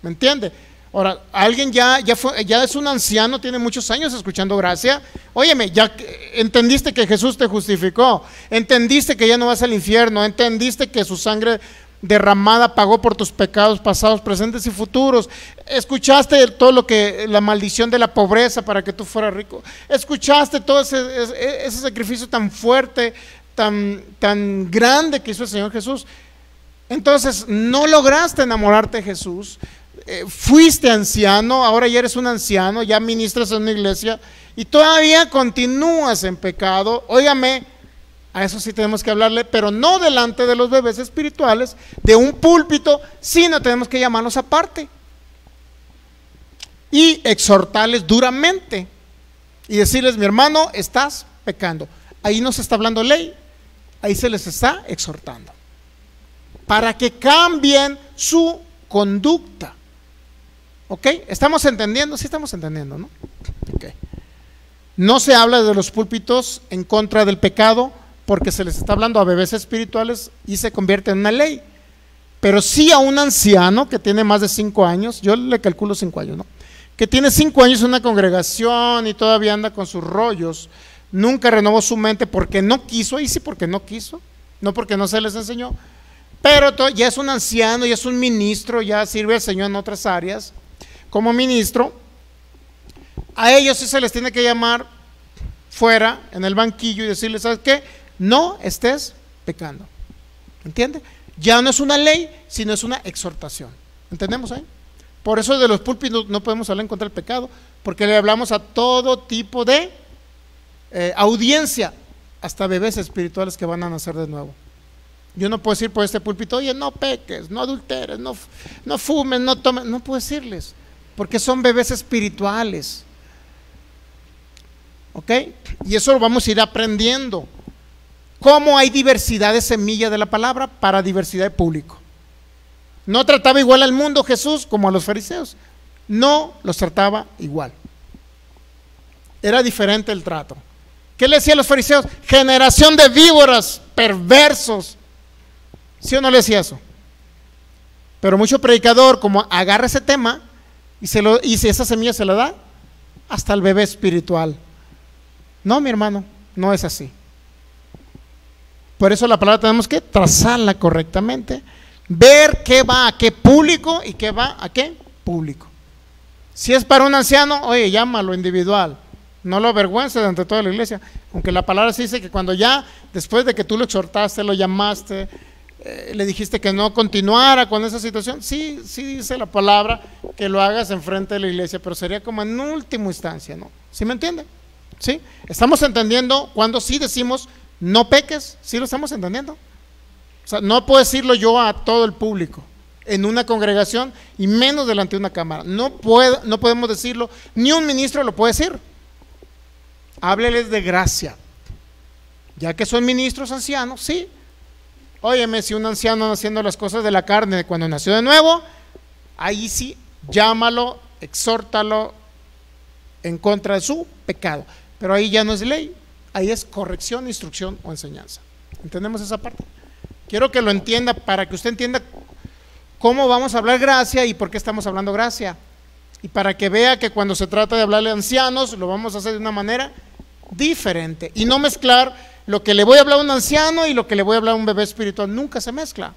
¿Me entiende? Ahora, alguien ya es un anciano, tiene muchos años escuchando gracia. Óyeme, ya entendiste que Jesús te justificó, entendiste que ya no vas al infierno, entendiste que su sangre derramada pagó por tus pecados pasados, presentes y futuros. Escuchaste todo lo que, la maldición de la pobreza para que tú fueras rico. Escuchaste todo ese sacrificio tan fuerte, tan grande que hizo el Señor Jesús. Entonces, no lograste enamorarte de Jesús. Fuiste anciano, ahora ya eres un anciano, ya ministras en una iglesia y todavía continúas en pecado. Óigame, a eso sí tenemos que hablarle, pero no delante de los bebés espirituales, de un púlpito, sino tenemos que llamarlos aparte y exhortarles duramente y decirles: mi hermano, estás pecando. Ahí no se está hablando ley, ahí se les está exhortando para que cambien su conducta. ¿Ok? ¿Estamos entendiendo? Sí estamos entendiendo, ¿no? Ok. No se habla de los púlpitos en contra del pecado porque se les está hablando a bebés espirituales y se convierte en una ley. Pero sí a un anciano que tiene más de 5 años, yo le calculo 5 años, ¿no? Que tiene 5 años en una congregación y todavía anda con sus rollos, nunca renovó su mente porque no quiso, y sí porque no quiso, no porque no se les enseñó, pero ya es un anciano, ya es un ministro, ya sirve al Señor en otras áreas como ministro. A ellos sí se les tiene que llamar fuera en el banquillo y decirles: ¿sabes qué? No estés pecando. ¿Entiende? Ya no es una ley, sino es una exhortación. ¿Entendemos ahí? Por eso de los púlpitos no podemos hablar en contra del pecado, porque le hablamos a todo tipo de audiencia, hasta bebés espirituales que van a nacer de nuevo. Yo no puedo decir por este púlpito, oye, no peques, no adulteres, no fumes, no tomes. No puedo decirles, porque son bebés espirituales. ¿Ok? Y eso lo vamos a ir aprendiendo. ¿Cómo hay diversidad de semilla de la palabra para diversidad de público? No trataba igual al mundo Jesús como a los fariseos. No los trataba igual. Era diferente el trato. ¿Qué le decía a los fariseos? Generación de víboras, perversos. ¿Sí o no le decía eso? Pero mucho predicador, como agarra ese tema y si esa semilla se la da hasta el bebé espiritual. No, mi hermano, no es así. Por eso la palabra tenemos que trazarla correctamente, ver qué va a qué público y qué va a qué público. Si es para un anciano, oye, llámalo individual, no lo avergüences ante toda la iglesia, aunque la palabra sí dice que cuando ya, después de que tú lo exhortaste, lo llamaste, le dijiste que no continuara con esa situación, sí dice la palabra que lo hagas enfrente de la iglesia, pero sería como en última instancia, ¿no? ¿Sí me entiende? ¿Sí? Estamos entendiendo cuando sí decimos no peques, ¿sí lo estamos entendiendo? O sea, no puedo decirlo yo a todo el público en una congregación y menos delante de una cámara. No podemos decirlo, ni un ministro lo puede decir. Hábleles de gracia, ya que son ministros ancianos, sí. Óyeme, si un anciano haciendo las cosas de la carne cuando nació de nuevo, ahí sí, llámalo, exhórtalo en contra de su pecado. Pero ahí ya no es ley, ahí es corrección, instrucción o enseñanza. ¿Entendemos esa parte? Quiero que lo entienda para que usted entienda cómo vamos a hablar gracia y por qué estamos hablando gracia. Y para que vea que cuando se trata de hablarle a ancianos, lo vamos a hacer de una manera diferente. Y no mezclar lo que le voy a hablar a un anciano y lo que le voy a hablar a un bebé espiritual. Nunca se mezcla.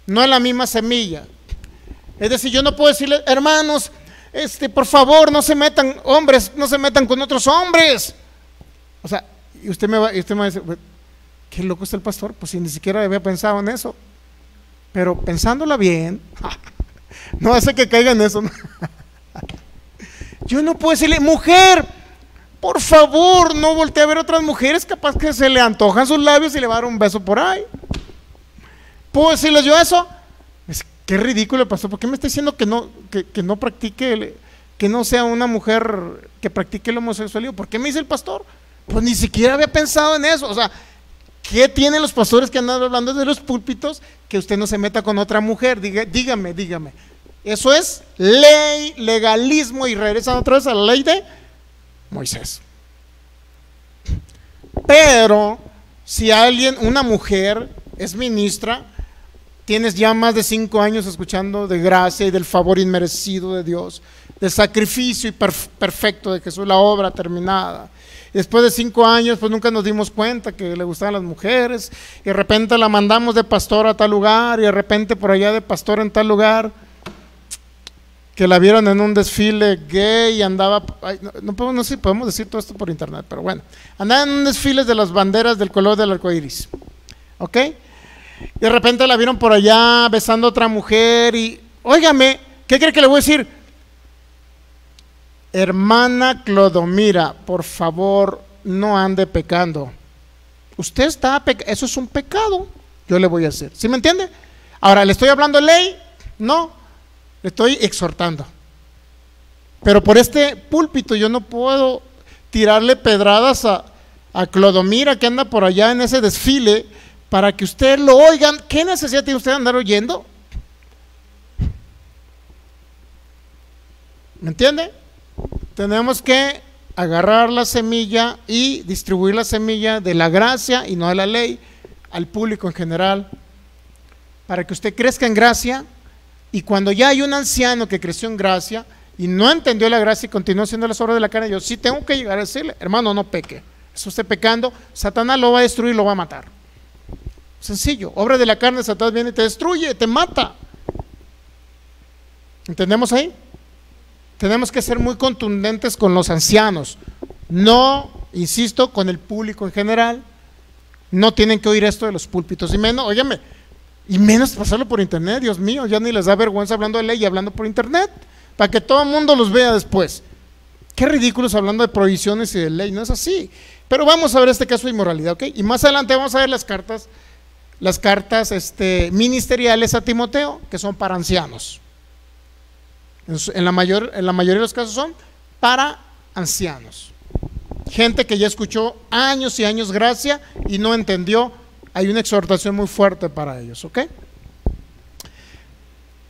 No es la misma semilla. Es decir, yo no puedo decirle, hermanos, por favor, no se metan, hombres, no se metan con otros hombres. O sea, y usted me va a decir, qué loco está el pastor, pues si ni siquiera había pensado en eso. Pero pensándola bien, no hace que caiga en eso. Yo no puedo decirle, mujer, por favor, no voltee a ver otras mujeres, capaz que se le antojan sus labios y le va a dar un beso por ahí. ¿Puedo decirles yo eso? Qué ridículo, pastor. ¿Por qué me está diciendo que no practique, que no sea una mujer que practique el homosexualismo? ¿Por qué me dice el pastor? Pues ni siquiera había pensado en eso. O sea, ¿qué tienen los pastores que andan hablando de los púlpitos que usted no se meta con otra mujer? Dígame. Eso es ley, legalismo, y regresan otra vez a la ley de Moisés. Pero si alguien, una mujer, es ministra, tienes ya más de 5 años escuchando de gracia y del favor inmerecido de Dios, del sacrificio y perfecto de Jesús, la obra terminada. Después de 5 años, pues nunca nos dimos cuenta que le gustaban las mujeres, y de repente la mandamos de pastor a tal lugar, y de repente por allá de pastor en tal lugar, que la vieron en un desfile gay y andaba, no sé si podemos decir todo esto por internet, pero bueno, andaba en un desfile de las banderas del color del arco iris, ¿ok? Y de repente la vieron por allá besando a otra mujer y, óigame, ¿qué cree que le voy a decir? Hermana Clodomira, por favor, no ande pecando. Usted está pecando, eso es un pecado, yo le voy a hacer. ¿Sí me entiende? Ahora, ¿le estoy hablando de ley? No, le estoy exhortando. Pero por este púlpito yo no puedo tirarle pedradas a Clodomira que anda por allá en ese desfile para que usted lo oigan. ¿Qué necesidad tiene usted de andar oyendo? ¿Me entiende? Tenemos que agarrar la semilla y distribuir la semilla de la gracia y no de la ley al público en general, para que usted crezca en gracia. Y cuando ya hay un anciano que creció en gracia y no entendió la gracia y continuó haciendo las obras de la carne, yo sí tengo que llegar a decirle, hermano, no peque. Está usted pecando, Satanás lo va a destruir, lo va a matar. Sencillo, obra de la carne, Satanás viene y te destruye, te mata. ¿Entendemos ahí? Tenemos que ser muy contundentes con los ancianos. No, insisto, con el público en general. No tienen que oír esto de los púlpitos. Y menos, óyeme, y menos pasarlo por internet. Dios mío, ya ni les da vergüenza hablando de ley y hablando por internet, para que todo el mundo los vea después. qué ridículos hablando de prohibiciones y de ley, no es así. Pero vamos a ver este caso de inmoralidad, ¿ok? Y más adelante vamos a ver las cartas ministeriales a Timoteo, que son para ancianos. En la mayoría de los casos son para ancianos. Gente que ya escuchó años y años gracia y no entendió. Hay una exhortación muy fuerte para ellos, ¿ok?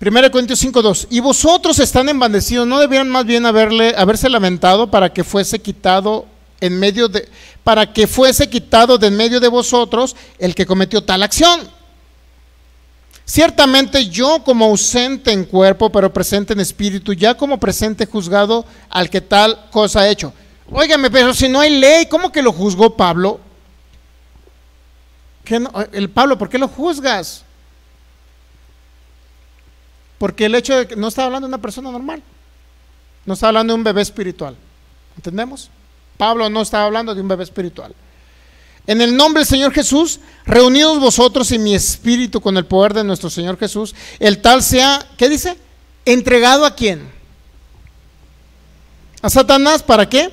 1 Corintios 5:2. Y vosotros están envanecidos, ¿no debieran más bien haberse lamentado para que fuese quitado de en medio de vosotros el que cometió tal acción? Ciertamente yo, como ausente en cuerpo, pero presente en espíritu, ya como presente juzgado al que tal cosa ha hecho. Óigame, pero si no hay ley, ¿cómo que lo juzgó Pablo? Pablo, ¿por qué lo juzgas? Porque el hecho de que no está hablando de una persona normal, no está hablando de un bebé espiritual. ¿Entendemos? Pablo no estaba hablando de un bebé espiritual. En el nombre del Señor Jesús, reunidos vosotros y mi espíritu con el poder de nuestro Señor Jesús, el tal sea, ¿qué dice? ¿Entregado a quién? ¿A Satanás? ¿Para qué?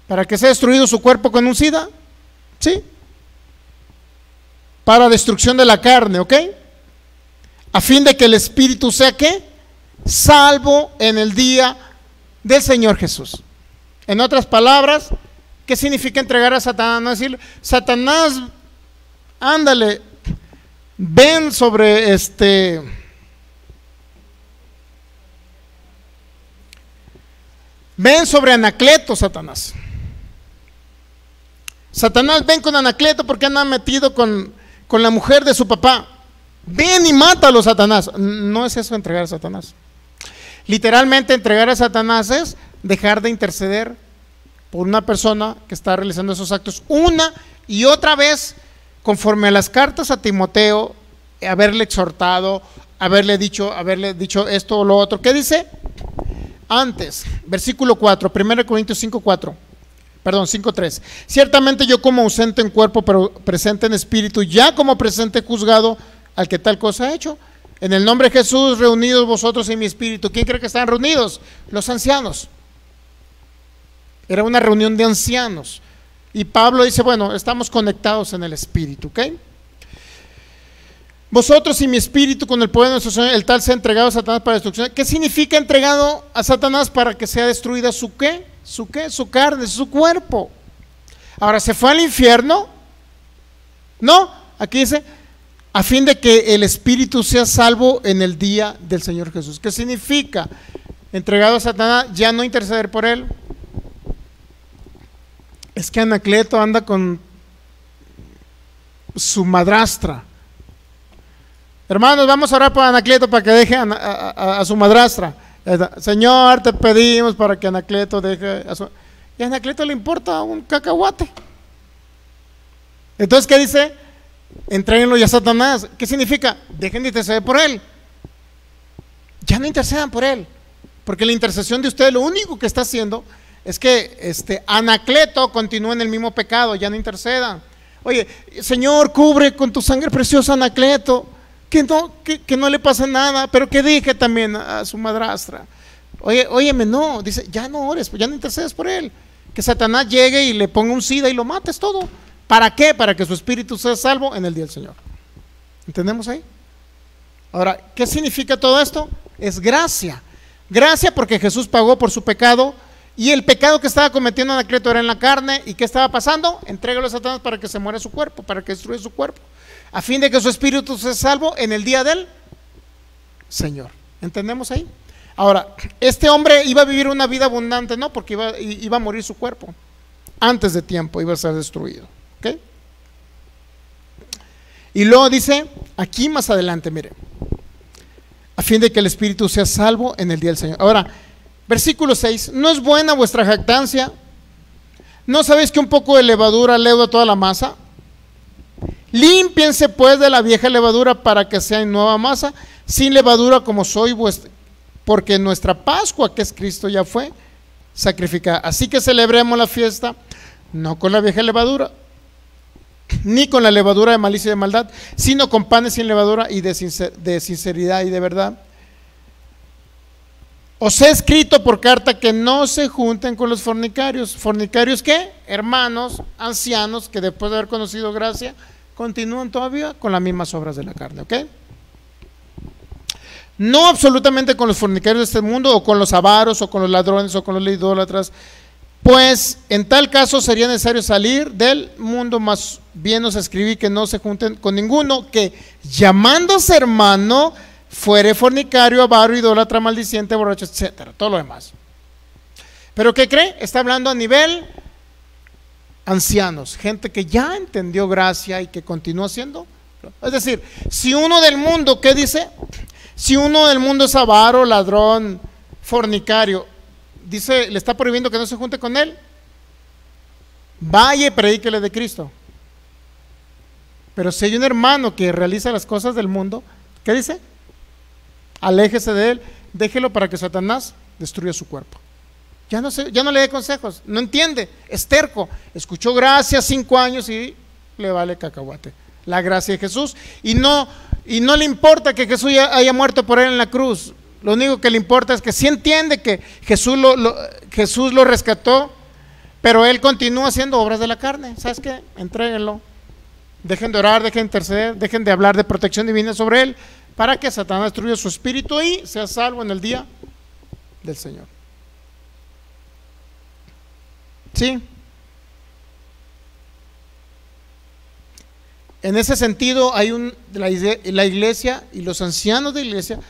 ¿Para que sea destruido su cuerpo con un sida? ¿Sí? Para destrucción de la carne, ¿ok? A fin de que el espíritu sea, ¿qué? Salvo en el día del Señor Jesús. En otras palabras, ¿qué significa entregar a Satanás? No decir, Satanás, ándale, ven sobre Anacleto, Satanás. Satanás, ven con Anacleto porque anda metido con la mujer de su papá. Ven y mátalo, Satanás. No es eso entregar a Satanás. Literalmente entregar a Satanás es dejar de interceder por una persona que está realizando esos actos una y otra vez, conforme a las cartas a Timoteo, haberle exhortado, haberle dicho esto o lo otro. ¿Qué dice? Antes, versículo 4, 1 Corintios 5:3. Ciertamente yo, como ausente en cuerpo, pero presente en espíritu, ya como presente juzgado al que tal cosa ha hecho. En el nombre de Jesús, reunidos vosotros en mi espíritu. ¿Quién cree que estaban reunidos? Los ancianos. Era una reunión de ancianos. Y Pablo dice, bueno, estamos conectados en el espíritu, ¿ok? Vosotros y mi espíritu con el poder de nuestro Señor, el tal sea entregado a Satanás para destrucción. ¿Qué significa entregado a Satanás? Para que sea destruida su ¿qué? Su carne, su cuerpo. Ahora, ¿se fue al infierno? No, aquí dice, a fin de que el espíritu sea salvo en el día del Señor Jesús. ¿Qué significa? Entregado a Satanás, ya no interceder por él. Es que Anacleto anda con su madrastra. Hermanos, vamos a orar por Anacleto para que deje a su madrastra. Señor, te pedimos para que Anacleto deje a su... Y a Anacleto le importa un cacahuate. Entonces, ¿qué dice? Entréguenlo ya a Satanás. ¿Qué significa? Dejen de interceder por él. Ya no intercedan por él, porque la intercesión de ustedes lo único que está haciendo es que Anacleto continúe en el mismo pecado. Ya no intercedan. Oye, Señor, cubre con tu sangre preciosa a Anacleto, que no le pase nada, pero que deje también a su madrastra. Óyeme, no, dice, ya no ores, ya no intercedes por él. Que Satanás llegue y le ponga un sida y lo mates todo. ¿Para qué? Para que su espíritu sea salvo en el día del Señor. ¿Entendemos ahí? Ahora, ¿qué significa todo esto? Es gracia. Gracia porque Jesús pagó por su pecado, y el pecado que estaba cometiendo Anacleto era en la carne. ¿Y qué estaba pasando? Entrégalo a Satanás para que se muera su cuerpo, para que destruya su cuerpo, a fin de que su espíritu sea salvo en el día del Señor. ¿Entendemos ahí? Ahora, este hombre iba a vivir una vida abundante, no, porque iba a morir su cuerpo antes de tiempo, iba a ser destruido. ¿Ok? Y luego dice aquí más adelante, mire, a fin de que el espíritu sea salvo en el día del Señor. Ahora, versículo 6, ¿no es buena vuestra jactancia? ¿No sabéis que un poco de levadura leuda toda la masa? Límpiense pues de la vieja levadura para que sea en nueva masa, sin levadura como soy vuestra, porque nuestra Pascua, que es Cristo, ya fue sacrificada. Así que celebremos la fiesta, no con la vieja levadura, ni con la levadura de malicia y de maldad, sino con panes sin levadura y de sinceridad y de verdad. Os he escrito por carta que no se junten con los fornicarios. ¿Fornicarios qué? Hermanos, ancianos, que después de haber conocido gracia, continúan todavía con las mismas obras de la carne, ¿ok? No absolutamente con los fornicarios de este mundo, o con los avaros, o con los ladrones, o con los idólatras, pues en tal caso sería necesario salir del mundo, más bien os escribí que no se junten con ninguno que, llamándose hermano, fuere fornicario, avaro, idólatra, maldiciente, borracho, etcétera, todo lo demás. Pero ¿qué cree? Está hablando a nivel ancianos, gente que ya entendió gracia y que continúa haciendo. Es decir, si uno del mundo, ¿qué dice? Si uno del mundo es avaro, ladrón, fornicario, dice, le está prohibiendo que no se junte con él, vaya y predíquele de Cristo. Pero si hay un hermano que realiza las cosas del mundo, ¿qué dice? Aléjese de él, déjelo para que Satanás destruya su cuerpo. Ya no le dé consejos, no entiende, es terco, escuchó gracia 5 años y le vale cacahuate la gracia de Jesús, y no le importa que Jesús haya muerto por él en la cruz. Lo único que le importa es que sí entiende que Jesús lo rescató, pero él continúa haciendo obras de la carne. ¿Sabes qué? Entréguenlo, dejen de orar, dejen de interceder, dejen de hablar de protección divina sobre él, para que Satanás destruya su espíritu y sea salvo en el día del Señor. ¿Sí? En ese sentido, la iglesia y los ancianos de la iglesia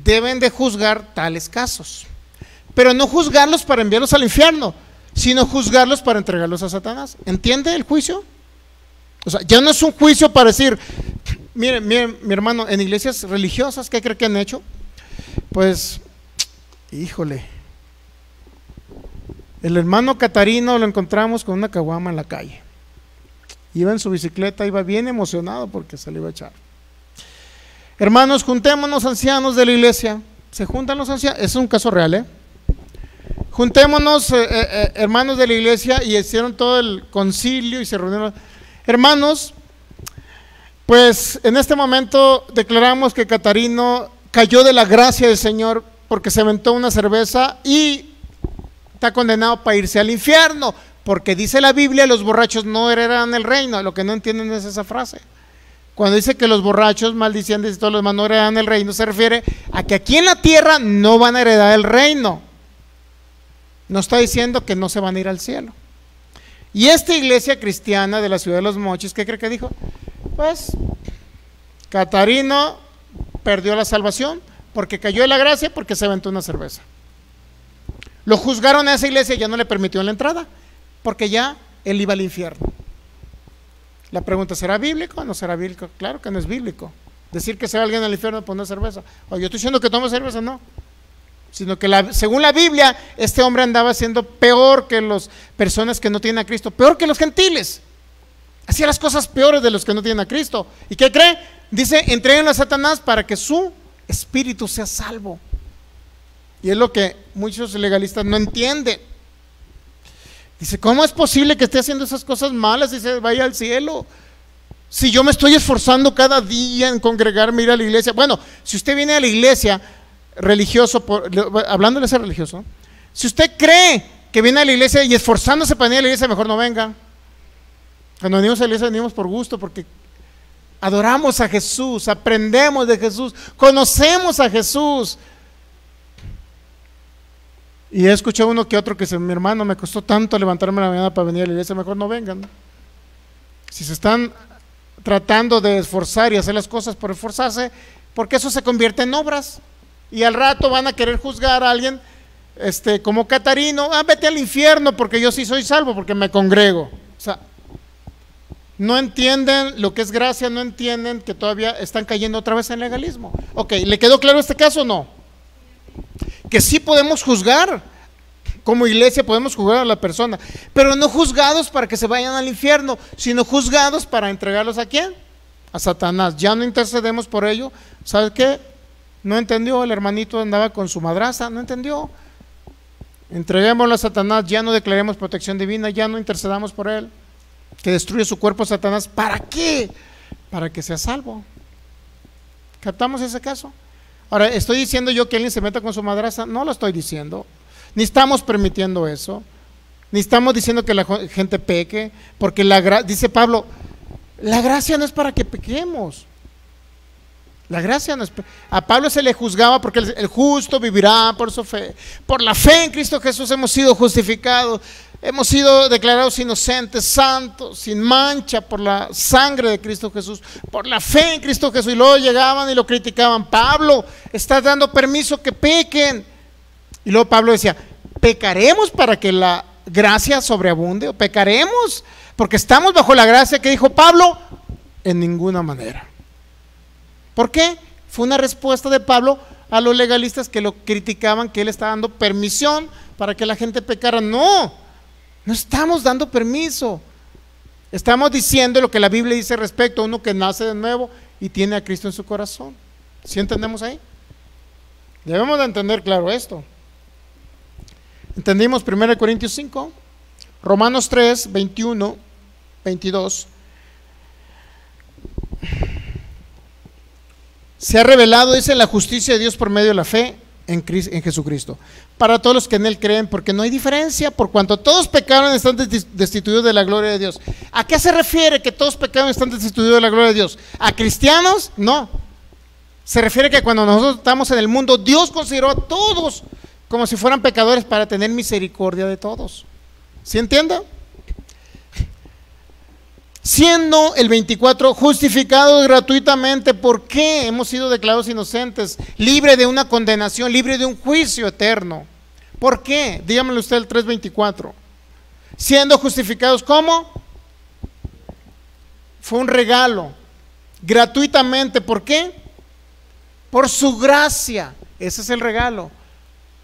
deben de juzgar tales casos, pero no juzgarlos para enviarlos al infierno, sino juzgarlos para entregarlos a Satanás. ¿Entiende el juicio? O sea, ya no es un juicio para decir, miren, mi hermano, en iglesias religiosas, ¿qué cree que han hecho? Pues, híjole, el hermano Catarino lo encontramos con una caguama en la calle. Iba en su bicicleta, iba bien emocionado porque se le iba a echar. Hermanos, juntémonos ancianos de la iglesia. Se juntan los ancianos, es un caso real, ¿eh? Juntémonos hermanos de la iglesia, y hicieron todo el concilio y se reunieron. Hermanos, pues en este momento declaramos que Catarino cayó de la gracia del Señor porque se aventó una cerveza y está condenado para irse al infierno, porque dice la Biblia, los borrachos no heredarán el reino. Lo que no entienden es esa frase. Cuando dice que los borrachos, maldicientes y todos los demás no heredarán el reino, se refiere a que aquí en la tierra no van a heredar el reino. No está diciendo que no se van a ir al cielo. Y esta iglesia cristiana de la ciudad de Los Mochis, ¿qué cree que dijo? Pues Catarino perdió la salvación porque cayó de la gracia, porque se aventó una cerveza. Lo juzgaron a esa iglesia y ya no le permitieron la entrada, porque ya él iba al infierno. La pregunta, ¿será bíblico o no será bíblico? Claro que no es bíblico. Decir que se va alguien al infierno por una cerveza. O yo estoy diciendo que toma cerveza, no. Sino que según la Biblia, este hombre andaba siendo peor que las personas que no tienen a Cristo, peor que los gentiles. Hacía las cosas peores de los que no tienen a Cristo. ¿Y qué cree? Dice, entréguenlo a Satanás para que su espíritu sea salvo. Y es lo que muchos legalistas no entienden. Dice, ¿cómo es posible que esté haciendo esas cosas malas y se vaya al cielo? Si yo me estoy esforzando cada día en congregarme, ir a la iglesia. Bueno, si usted viene a la iglesia religioso, hablando de ser religioso, si usted cree que viene a la iglesia y esforzándose para venir a la iglesia, mejor no venga. Cuando venimos a la iglesia venimos por gusto, porque adoramos a Jesús, aprendemos de Jesús, conocemos a Jesús. Y he escuchado uno que otro que dice, mi hermano, me costó tanto levantarme a la mañana para venir a la iglesia, mejor no vengan. Si se están tratando de esforzar y hacer las cosas por esforzarse, porque eso se convierte en obras. Y al rato van a querer juzgar a alguien como Catarino, vete al infierno porque yo sí soy salvo, porque me congrego. O sea, no entienden lo que es gracia, no entienden que todavía están cayendo otra vez en legalismo. Ok, ¿le quedó claro este caso o no? Que sí podemos juzgar, como iglesia podemos juzgar a la persona, pero no juzgados para que se vayan al infierno, sino juzgados para entregarlos ¿a quién? A Satanás. Ya no intercedemos por ello. ¿Sabes qué? No entendió, el hermanito andaba con su madraza, no entendió. Entreguémoslo a Satanás, ya no declaremos protección divina, ya no intercedamos por él, que destruye su cuerpo Satanás. ¿Para qué? Para que sea salvo. ¿Captamos ese caso? Ahora, ¿estoy diciendo yo que alguien se meta con su madrastra? No lo estoy diciendo. Ni estamos permitiendo eso. Ni estamos diciendo que la gente peque, porque dice Pablo, la gracia no es para que pequemos. La gracia no es. A Pablo se le juzgaba porque el justo vivirá por su fe. Por la fe en Cristo Jesús hemos sido justificados, hemos sido declarados inocentes, santos, sin mancha por la sangre de Cristo Jesús, por la fe en Cristo Jesús. Y luego llegaban y lo criticaban. Pablo, estás dando permiso que pequen. Y luego Pablo decía, ¿pecaremos para que la gracia sobreabunde? ¿O pecaremos porque estamos bajo la gracia? Que dijo Pablo, en ninguna manera. ¿Por qué? Fue una respuesta de Pablo a los legalistas que lo criticaban, que él estaba dando permisión para que la gente pecara. No, no estamos dando permiso. Estamos diciendo lo que la Biblia dice respecto a uno que nace de nuevo y tiene a Cristo en su corazón. ¿Sí entendemos ahí? Debemos de entender claro esto. Entendimos 1 Corintios 5, Romanos 3, 21, 22. Se ha revelado, dice, la justicia de Dios por medio de la fe en Jesucristo, para todos los que en Él creen, porque no hay diferencia, por cuanto todos pecaron y están destituidos de la gloria de Dios. ¿A qué se refiere que todos pecaron y están destituidos de la gloria de Dios? ¿A cristianos? No. Se refiere que cuando nosotros estamos en el mundo, Dios consideró a todos como si fueran pecadores para tener misericordia de todos. ¿Sí entiende? Siendo el 24 justificados gratuitamente, ¿por qué hemos sido declarados inocentes? Libre de una condenación, libre de un juicio eterno. ¿Por qué? Dígamelo usted el 3:24. Siendo justificados, ¿cómo? Fue un regalo, gratuitamente. ¿Por qué? Por su gracia. Ese es el regalo.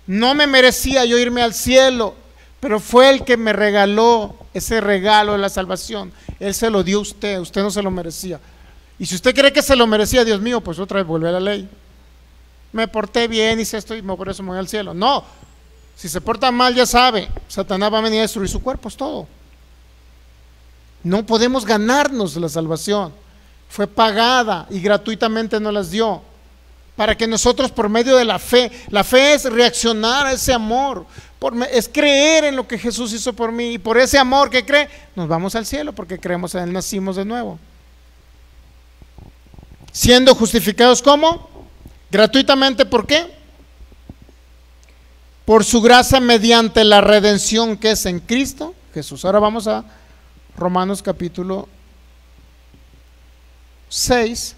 No me merecía yo irme al cielo, pero fue el que me regaló ese regalo de la salvación. Él se lo dio a usted, usted no se lo merecía. Y si usted cree que se lo merecía, Dios mío, pues otra vez vuelve a la ley. Me porté bien, hice esto y por eso me voy al cielo. No, si se porta mal, ya sabe, Satanás va a venir a destruir su cuerpo, es todo. No podemos ganarnos la salvación. Fue pagada y gratuitamente nos las dio, para que nosotros por medio de la fe es reaccionar a ese amor, es creer en lo que Jesús hizo por mí, y por ese amor que cree, nos vamos al cielo, porque creemos en Él, nacimos de nuevo. Siendo justificados, ¿cómo? Gratuitamente. ¿Por qué? Por su gracia mediante la redención que es en Cristo Jesús. Ahora vamos a Romanos capítulo 6.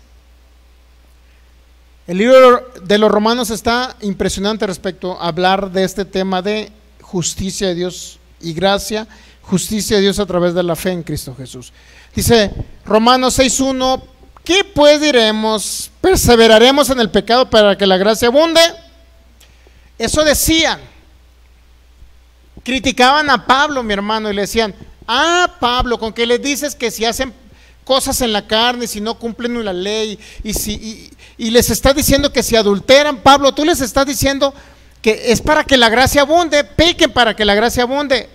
El libro de los Romanos está impresionante respecto a hablar de este tema de justicia de Dios y gracia, justicia de Dios a través de la fe en Cristo Jesús. Dice Romanos 6:1, ¿qué pues diremos? ¿Perseveraremos en el pecado para que la gracia abunde? Eso decían. Criticaban a Pablo, mi hermano, y le decían, Pablo, con que le dices que si hacen cosas en la carne, si no cumplen la ley, y les está diciendo que si adulteran, Pablo, tú les estás diciendo que es para que la gracia abunde, pequen para que la gracia abunde.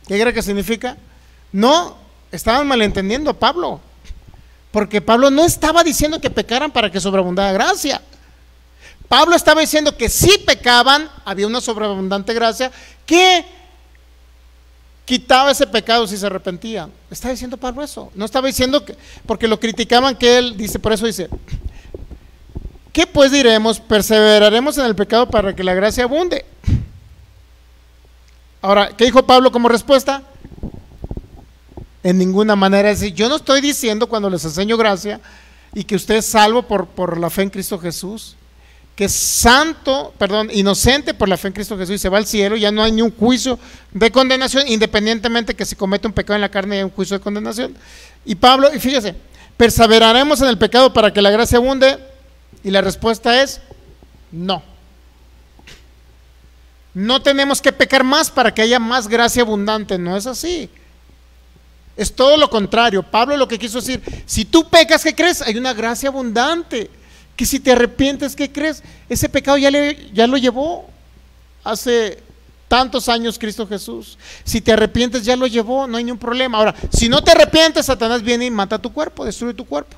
¿Qué cree que significa? No, estaban malentendiendo a Pablo, porque Pablo no estaba diciendo que pecaran para que sobreabundara gracia. Pablo estaba diciendo que si pecaban, había una sobreabundante gracia que quitaba ese pecado si se arrepentía. Está diciendo Pablo eso. No estaba diciendo que, porque lo criticaban, que él dice, por eso dice, ¿qué pues diremos? ¿Perseveraremos en el pecado para que la gracia abunde? Ahora, ¿qué dijo Pablo como respuesta? En ninguna manera. Es decir, yo no estoy diciendo cuando les enseño gracia y que usted es salvo por la fe en Cristo Jesús, que es santo, inocente por la fe en Cristo Jesús y se va al cielo, ya no hay ni un juicio de condenación, independientemente que si comete un pecado en la carne hay un juicio de condenación. Y Pablo, y fíjese, ¿perseveraremos en el pecado para que la gracia abunde? Y la respuesta es no. No tenemos que pecar más para que haya más gracia abundante, no es así. Es todo lo contrario. Pablo lo que quiso decir, si tú pecas, ¿qué crees? Hay una gracia abundante. Que si te arrepientes, ¿qué crees? Ese pecado ya lo llevó hace tantos años Cristo Jesús. Si te arrepientes, ya lo llevó, no hay ningún problema. Ahora, si no te arrepientes, Satanás viene y mata tu cuerpo, destruye tu cuerpo.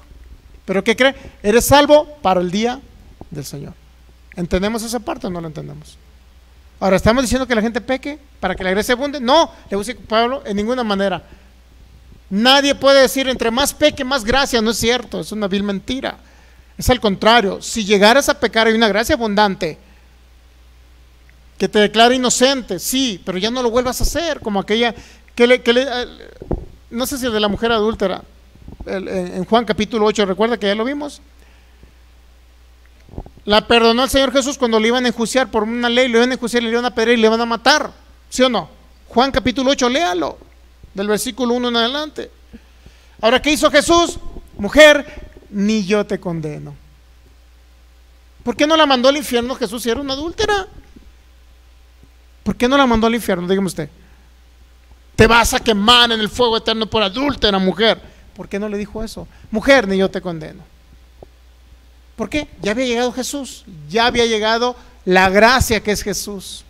Pero ¿qué cree? Eres salvo para el día del Señor. ¿Entendemos esa parte o no la entendemos? Ahora, ¿estamos diciendo que la gente peque para que la gracia abunde? No, le voy a decir Pablo, en ninguna manera. Nadie puede decir entre más peque, más gracia. No es cierto, es una vil mentira. Es al contrario, si llegaras a pecar hay una gracia abundante que te declara inocente, sí, pero ya no lo vuelvas a hacer, como aquella no sé si el de la mujer adúltera, en Juan capítulo 8, recuerda que ya lo vimos. La perdonó el Señor Jesús cuando le iban a enjuiciar por una ley, le iban a enjuiciar, le iban a apedrear y le iban a matar, ¿sí o no? Juan capítulo 8, léalo, del versículo 1 en adelante. Ahora, ¿qué hizo Jesús? Mujer, ni yo te condeno. ¿Por qué no la mandó al infierno Jesús si era una adúltera? ¿Por qué no la mandó al infierno? Dígame usted. Te vas a quemar en el fuego eterno por adúltera, mujer. ¿Por qué no le dijo eso? Mujer, ni yo te condeno. ¿Por qué? Ya había llegado Jesús, ya había llegado la gracia que es Jesús.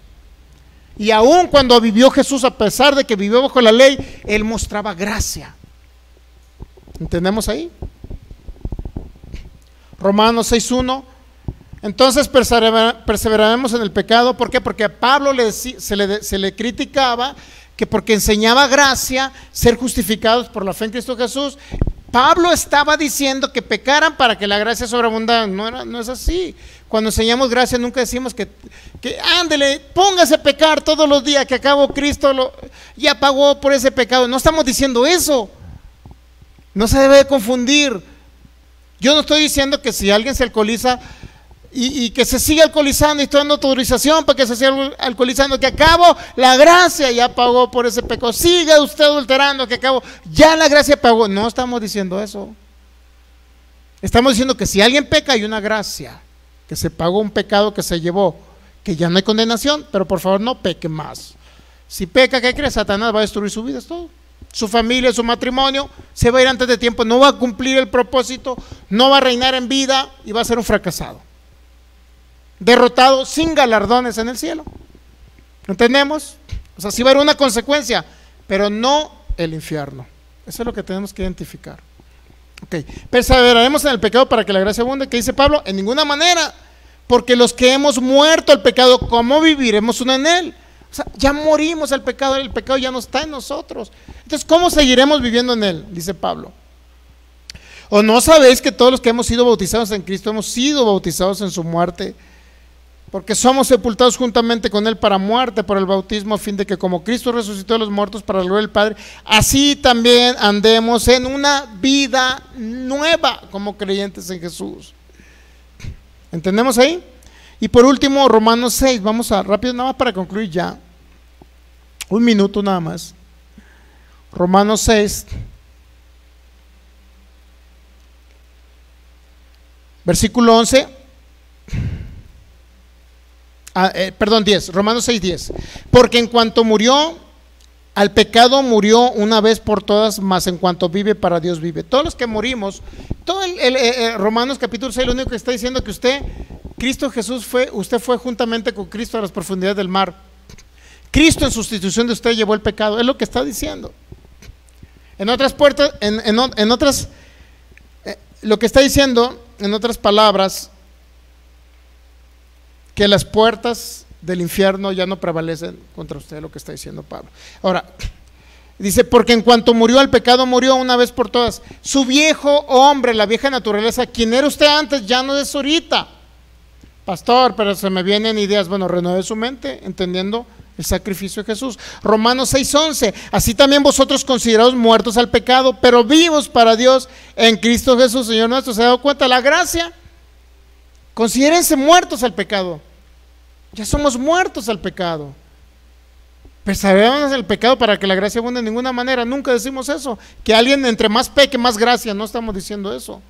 Y aun cuando vivió Jesús, a pesar de que vivió bajo la ley, Él mostraba gracia. ¿Entendemos ahí? Romanos 6:1. Entonces perseveraremos en el pecado. ¿Por qué? Porque a Pablo se le criticaba que porque enseñaba gracia, ser justificados por la fe en Cristo Jesús. Pablo estaba diciendo que pecaran para que la gracia sobreabundara. No es así. Cuando enseñamos gracia nunca decimos que ándele, póngase a pecar todos los días, que acabó Cristo ya pagó por ese pecado. No estamos diciendo eso. No se debe de confundir. Yo no estoy diciendo que si alguien se alcoholiza y que se siga alcoholizando y estoy dando autorización para que se siga alcoholizando, que acabo la gracia ya pagó por ese pecado. Siga usted adulterando, que acabo ya la gracia pagó. No estamos diciendo eso. Estamos diciendo que si alguien peca hay una gracia, que se pagó un pecado que se llevó, que ya no hay condenación, pero por favor no peque más. Si peca, ¿qué cree? Satanás va a destruir su vida, es todo. Su familia, su matrimonio, se va a ir antes de tiempo, no va a cumplir el propósito, no va a reinar en vida y va a ser un fracasado, derrotado, sin galardones en el cielo. ¿Entendemos? O sea, sí va a haber una consecuencia, pero no el infierno. Eso es lo que tenemos que identificar. Ok, perseveraremos en el pecado para que la gracia abunde. ¿Qué dice Pablo? En ninguna manera, porque los que hemos muerto al pecado, ¿cómo viviremos uno en él? O sea, ya morimos al pecado, el pecado ya no está en nosotros. Entonces, ¿cómo seguiremos viviendo en él? Dice Pablo. ¿O no sabéis que todos los que hemos sido bautizados en Cristo hemos sido bautizados en su muerte? Porque somos sepultados juntamente con él para muerte por el bautismo, a fin de que como Cristo resucitó de los muertos para la gloria del Padre, así también andemos en una vida nueva como creyentes en Jesús. ¿Entendemos ahí? Y por último, Romanos 6, vamos a rápido nada más para concluir ya. Un minuto nada más. Romanos 6, versículo 11. Perdón, 10, Romanos 6, 10. Porque en cuanto murió al pecado, murió una vez por todas, mas en cuanto vive, para Dios vive. Todos los que morimos, todo Romanos capítulo 6, lo único que está diciendo que Cristo Jesús usted fue juntamente con Cristo a las profundidades del mar. Cristo en sustitución de usted llevó el pecado, es lo que está diciendo. En otras puertas, en otras, lo que está diciendo, en otras palabras, que las puertas del infierno ya no prevalecen contra usted, lo que está diciendo Pablo. Ahora, dice, porque en cuanto murió al pecado, murió una vez por todas. Su viejo hombre, la vieja naturaleza, quien era usted antes, ya no es ahorita. Pastor, pero se me vienen ideas. Bueno, renueve su mente, entendiendo el sacrificio de Jesús. Romanos 6:11, así también vosotros considerados muertos al pecado, pero vivos para Dios en Cristo Jesús, Señor nuestro. ¿Se ha dado cuenta de la gracia? Considérense muertos al pecado. Ya somos muertos al pecado. Perseveramos en el pecado para que la gracia abunde. De ninguna manera, nunca decimos eso. Que alguien entre más peque, más gracia. No estamos diciendo eso.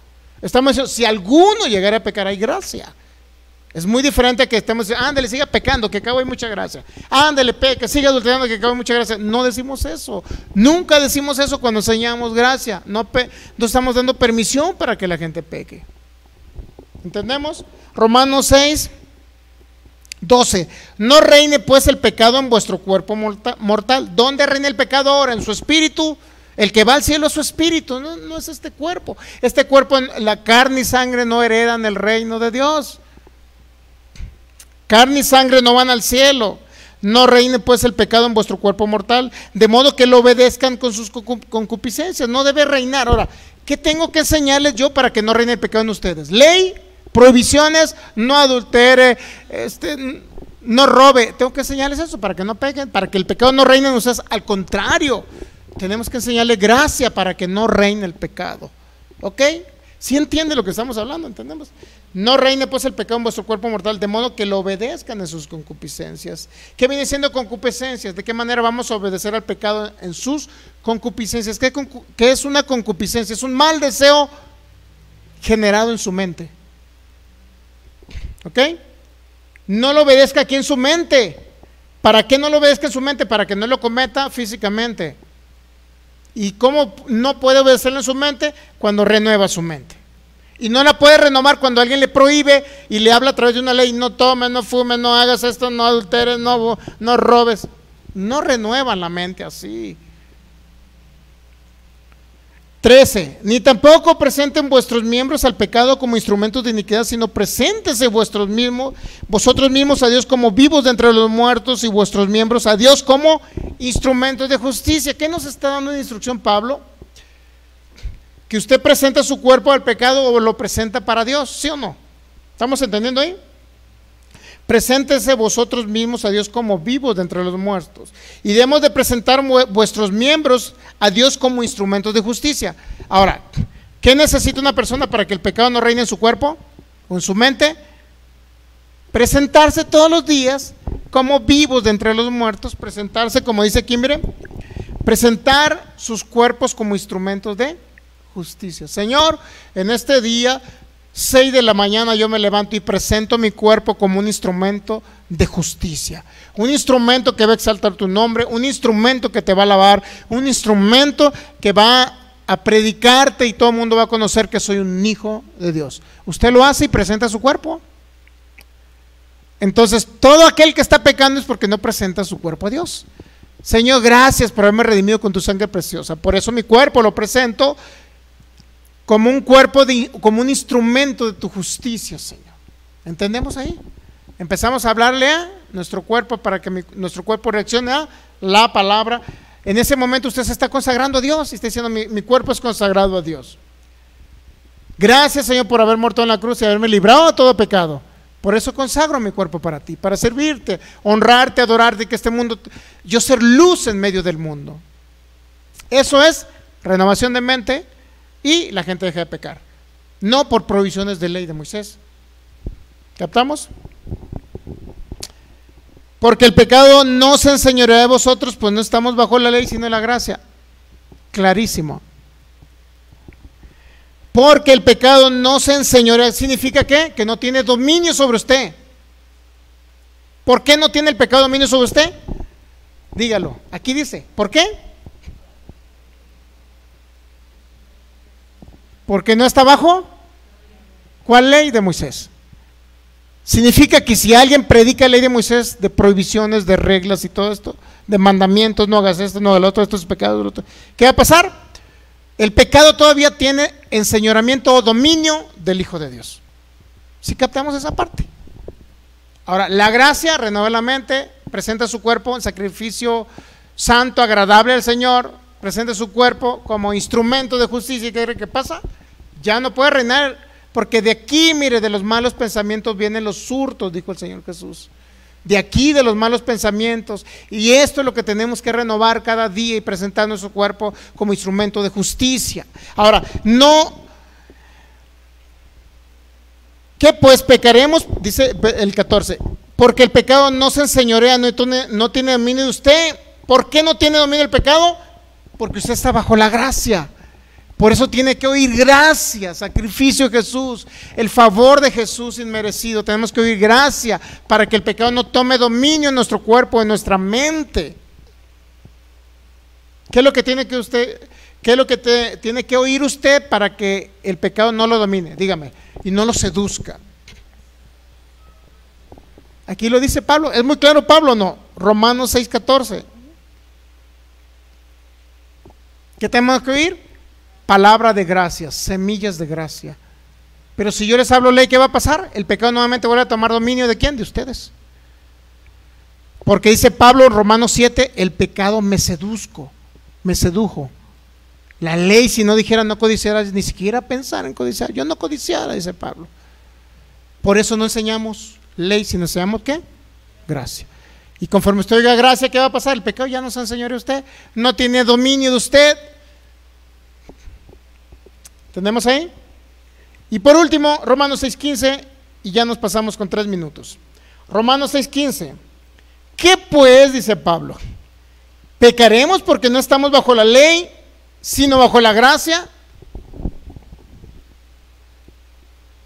Estamos diciendo, si alguno llegara a pecar, hay gracia. Es muy diferente a que estemos diciendo, ándale, siga pecando, que acabo hay mucha gracia. Ándale, peque, siga adulterando, que acabo hay mucha gracia. No decimos eso. Nunca decimos eso cuando enseñamos gracia. No estamos dando permisión para que la gente peque. ¿Entendemos? Romanos 6, 12. No reine pues el pecado en vuestro cuerpo mortal. ¿Dónde reina el pecado ahora? En su espíritu. El que va al cielo es su espíritu, no es este cuerpo. Este cuerpo, la carne y sangre no heredan el reino de Dios. Carne y sangre no van al cielo. No reine pues el pecado en vuestro cuerpo mortal, de modo que lo obedezcan con sus concupiscencias. No debe reinar. Ahora, ¿qué tengo que enseñarles yo para que no reine el pecado en ustedes? Ley, prohibiciones, no adultere, no robe. Tengo que enseñarles eso para que no peguen, para que el pecado no reine en ustedes. Al contrario, tenemos que enseñarles gracia para que no reine el pecado. ¿Ok? ¿Sí entiende lo que estamos hablando? ¿Entendemos? No reine pues el pecado en vuestro cuerpo mortal, de modo que lo obedezcan en sus concupiscencias. ¿Qué viene siendo concupiscencias? ¿De qué manera vamos a obedecer al pecado en sus concupiscencias? ¿Qué es una concupiscencia? Es un mal deseo generado en su mente. ¿Ok? No lo obedezca aquí en su mente. ¿Para qué no lo obedezca en su mente? Para que no lo cometa físicamente. ¿Y cómo no puede obedecerlo en su mente? Cuando renueva su mente. Y no la puede renovar cuando alguien le prohíbe y le habla a través de una ley: no tomes, no fumes, no hagas esto, no adulteres, no robes. No renuevan la mente así. 13. Ni tampoco presenten vuestros miembros al pecado como instrumentos de iniquidad, sino preséntese vosotros mismos a Dios como vivos de entre los muertos, y vuestros miembros a Dios como instrumentos de justicia. ¿Qué nos está dando de instrucción Pablo? Que usted presenta su cuerpo al pecado o lo presenta para Dios, ¿sí o no? ¿Estamos entendiendo ahí? Preséntese vosotros mismos a Dios como vivos de entre los muertos, y debemos de presentar vuestros miembros a Dios como instrumentos de justicia. Ahora, ¿qué necesita una persona para que el pecado no reine en su cuerpo o en su mente? Presentarse todos los días como vivos de entre los muertos. Presentarse, como dice aquí, miren, presentar sus cuerpos como instrumentos de justicia. Señor, en este día 6 de la mañana yo me levanto y presento mi cuerpo como un instrumento de justicia, un instrumento que va a exaltar tu nombre, un instrumento que te va a alabar, un instrumento que va a predicarte y todo el mundo va a conocer que soy un hijo de Dios. Usted lo hace y presenta su cuerpo. Entonces todo aquel que está pecando es porque no presenta su cuerpo a Dios. Señor, gracias por haberme redimido con tu sangre preciosa. Por eso mi cuerpo lo presento como un cuerpo, como un instrumento de tu justicia, Señor. ¿Entendemos ahí? Empezamos a hablarle a nuestro cuerpo para que nuestro cuerpo reaccione a la palabra. En ese momento usted se está consagrando a Dios y está diciendo: mi cuerpo es consagrado a Dios. Gracias, Señor, por haber muerto en la cruz y haberme librado de todo pecado. Por eso consagro mi cuerpo para ti, para servirte, honrarte, adorarte, y que este mundo, yo ser luz en medio del mundo. Eso es renovación de mente. Y la gente deja de pecar, no por provisiones de ley de Moisés. ¿Captamos? Porque el pecado no se enseñorea de vosotros, pues no estamos bajo la ley sino la gracia. Clarísimo. Porque el pecado no se enseñorea, ¿significa qué? Que no tiene dominio sobre usted. ¿Por qué no tiene el pecado dominio sobre usted? Dígalo, aquí dice, ¿por qué? Porque no está bajo ¿cuál ley? De Moisés. Significa que si alguien predica la ley de Moisés, de prohibiciones, de reglas y todo esto, de mandamientos: no hagas esto, no hagas lo otro, esto es pecado, lo otro, ¿qué va a pasar? El pecado todavía tiene enseñoramiento o dominio del Hijo de Dios. ¿Sí captamos esa parte? Ahora, la gracia renueva la mente, presenta su cuerpo en sacrificio santo, agradable al Señor. Presente su cuerpo como instrumento de justicia. ¿Y qué pasa? Ya no puede reinar, porque de aquí, mire, de los malos pensamientos vienen los hurtos, dijo el Señor Jesús. De aquí, de los malos pensamientos. Y esto es lo que tenemos que renovar cada día y presentar nuestro cuerpo como instrumento de justicia. Ahora, no. ¿Qué pues pecaremos? Dice el 14. Porque el pecado no se enseñorea, no tiene dominio de usted. ¿Por qué no tiene dominio el pecado? Porque usted está bajo la gracia. Por eso tiene que oír gracia, sacrificio de Jesús, el favor de Jesús inmerecido. Tenemos que oír gracia para que el pecado no tome dominio en nuestro cuerpo, en nuestra mente. ¿Qué es lo que tiene que oír usted para que el pecado no lo domine? Dígame, y no lo seduzca. Aquí lo dice Pablo, es muy claro Pablo, ¿no? Romanos 6:14. ¿Qué tenemos que oír? Palabra de gracia, semillas de gracia. Pero si yo les hablo ley, ¿qué va a pasar? El pecado nuevamente vuelve a tomar dominio ¿de quién? De ustedes. Porque dice Pablo en Romanos 7, el pecado me sedujo. La ley, si no dijera no codiciarás, ni siquiera pensar en codiciar. Yo no codiciara, dice Pablo. Por eso no enseñamos ley, sino enseñamos ¿qué? Gracia. Y conforme usted oiga gracia, ¿qué va a pasar? El pecado ya no se enseñorea usted, no tiene dominio de usted. ¿Tenemos ahí? Y por último, Romanos 6:15, y ya nos pasamos con 3 minutos. Romanos 6:15. ¿Qué pues, dice Pablo? ¿Pecaremos porque no estamos bajo la ley, sino bajo la gracia?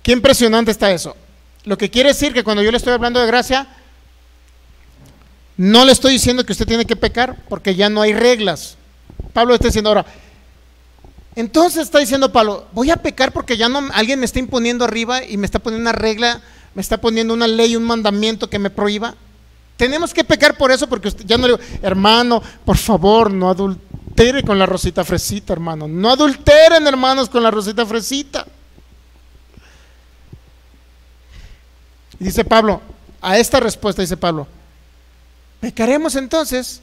Qué impresionante está eso. Lo que quiere decir que cuando yo le estoy hablando de gracia, no le estoy diciendo que usted tiene que pecar porque ya no hay reglas. Pablo está diciendo ahora, entonces está diciendo Pablo, voy a pecar porque ya no, alguien me está imponiendo arriba y me está poniendo una regla, me está poniendo una ley, un mandamiento que me prohíba. Tenemos que pecar por eso, porque usted, ya no le digo, hermano, por favor, no adultere con la Rosita Fresita, hermano. No adulteren, hermanos, con la Rosita Fresita. Y dice Pablo, a esta respuesta dice Pablo, pecaremos entonces,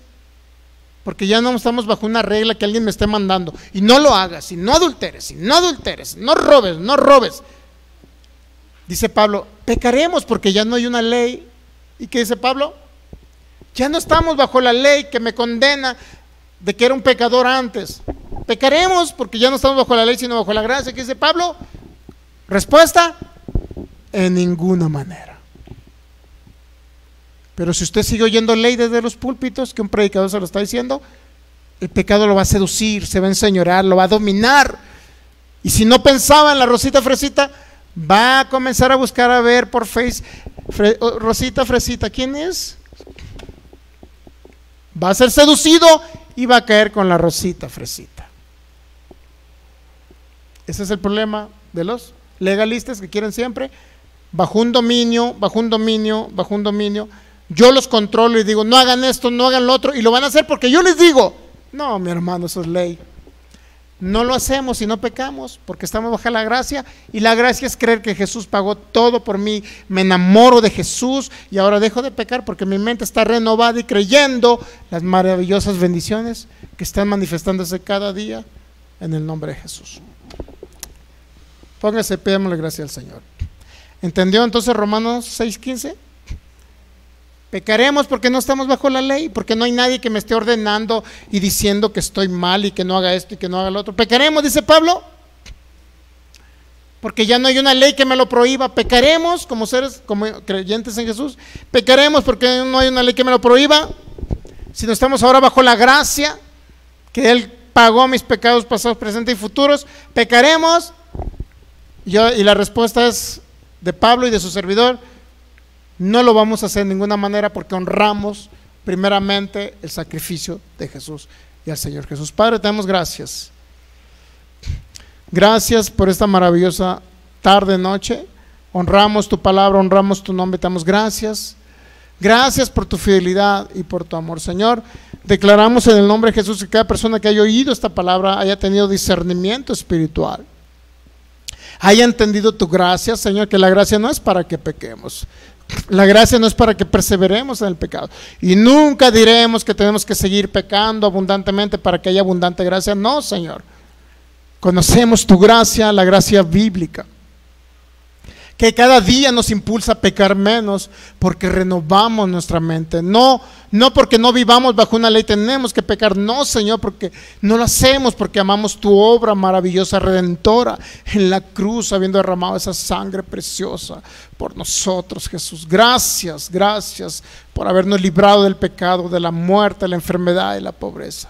porque ya no estamos bajo una regla que alguien me esté mandando. Y no lo hagas, y no adulteres, no robes. Dice Pablo, pecaremos porque ya no hay una ley. ¿Y qué dice Pablo? Ya no estamos bajo la ley que me condena de que era un pecador antes. Pecaremos porque ya no estamos bajo la ley, sino bajo la gracia. ¿Qué dice Pablo? Respuesta, en ninguna manera. Pero si usted sigue oyendo ley desde los púlpitos, que un predicador se lo está diciendo, el pecado lo va a seducir, se va a enseñorear, lo va a dominar. Y si no pensaba en la Rosita Fresita, va a comenzar a buscar a ver por Face, Rosita Fresita, ¿quién es? Va a ser seducido y va a caer con la Rosita Fresita. Ese es el problema de los legalistas que quieren siempre bajo un dominio. Yo los controlo y digo, no hagan esto, no hagan lo otro, y lo van a hacer porque yo les digo. No, mi hermano, eso es ley. No lo hacemos y no pecamos porque estamos bajo la gracia, y la gracia es creer que Jesús pagó todo por mí. Me enamoro de Jesús y ahora dejo de pecar porque mi mente está renovada y creyendo las maravillosas bendiciones que están manifestándose cada día en el nombre de Jesús. Póngase, pidémosle gracia al Señor. ¿Entendió entonces Romanos 6:15? Pecaremos porque no estamos bajo la ley, porque no hay nadie que me esté ordenando y diciendo que estoy mal y que no haga esto y que no haga lo otro. Pecaremos, dice Pablo, porque ya no hay una ley que me lo prohíba. Pecaremos como seres, como creyentes en Jesús. Pecaremos porque no hay una ley que me lo prohíba, sino estamos ahora bajo la gracia, que Él pagó mis pecados pasados, presentes y futuros. Pecaremos, y la respuesta es de Pablo y de su servidor: no lo vamos a hacer de ninguna manera, porque honramos primeramente el sacrificio de Jesús y al Señor Jesús. Padre, te damos gracias. Gracias por esta maravillosa tarde, noche. Honramos tu palabra, honramos tu nombre, te damos gracias. Gracias por tu fidelidad y por tu amor, Señor. Declaramos en el nombre de Jesús que cada persona que haya oído esta palabra haya tenido discernimiento espiritual, haya entendido tu gracia, Señor, que la gracia no es para que pequemos. La gracia no es para que perseveremos en el pecado, y nunca diremos que tenemos que seguir pecando abundantemente para que haya abundante gracia. No, Señor, conocemos tu gracia, la gracia bíblica, que cada día nos impulsa a pecar menos porque renovamos nuestra mente. No porque no vivamos bajo una ley tenemos que pecar. No, Señor, porque no lo hacemos, porque amamos tu obra maravillosa, redentora en la cruz, habiendo derramado esa sangre preciosa por nosotros, Jesús. Gracias por habernos librado del pecado, de la muerte, la enfermedad y la pobreza.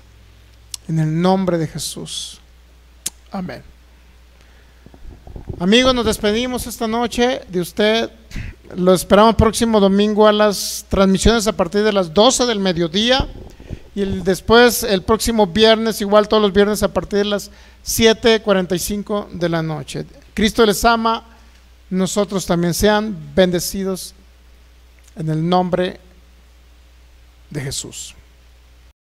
En el nombre de Jesús. Amén. Amigos, nos despedimos esta noche de usted. Lo esperamos próximo domingo a las transmisiones a partir de las 12 del mediodía, y después el próximo viernes, igual todos los viernes a partir de las 7:45 de la noche. Cristo les ama, nosotros también. Sean bendecidos en el nombre de Jesús.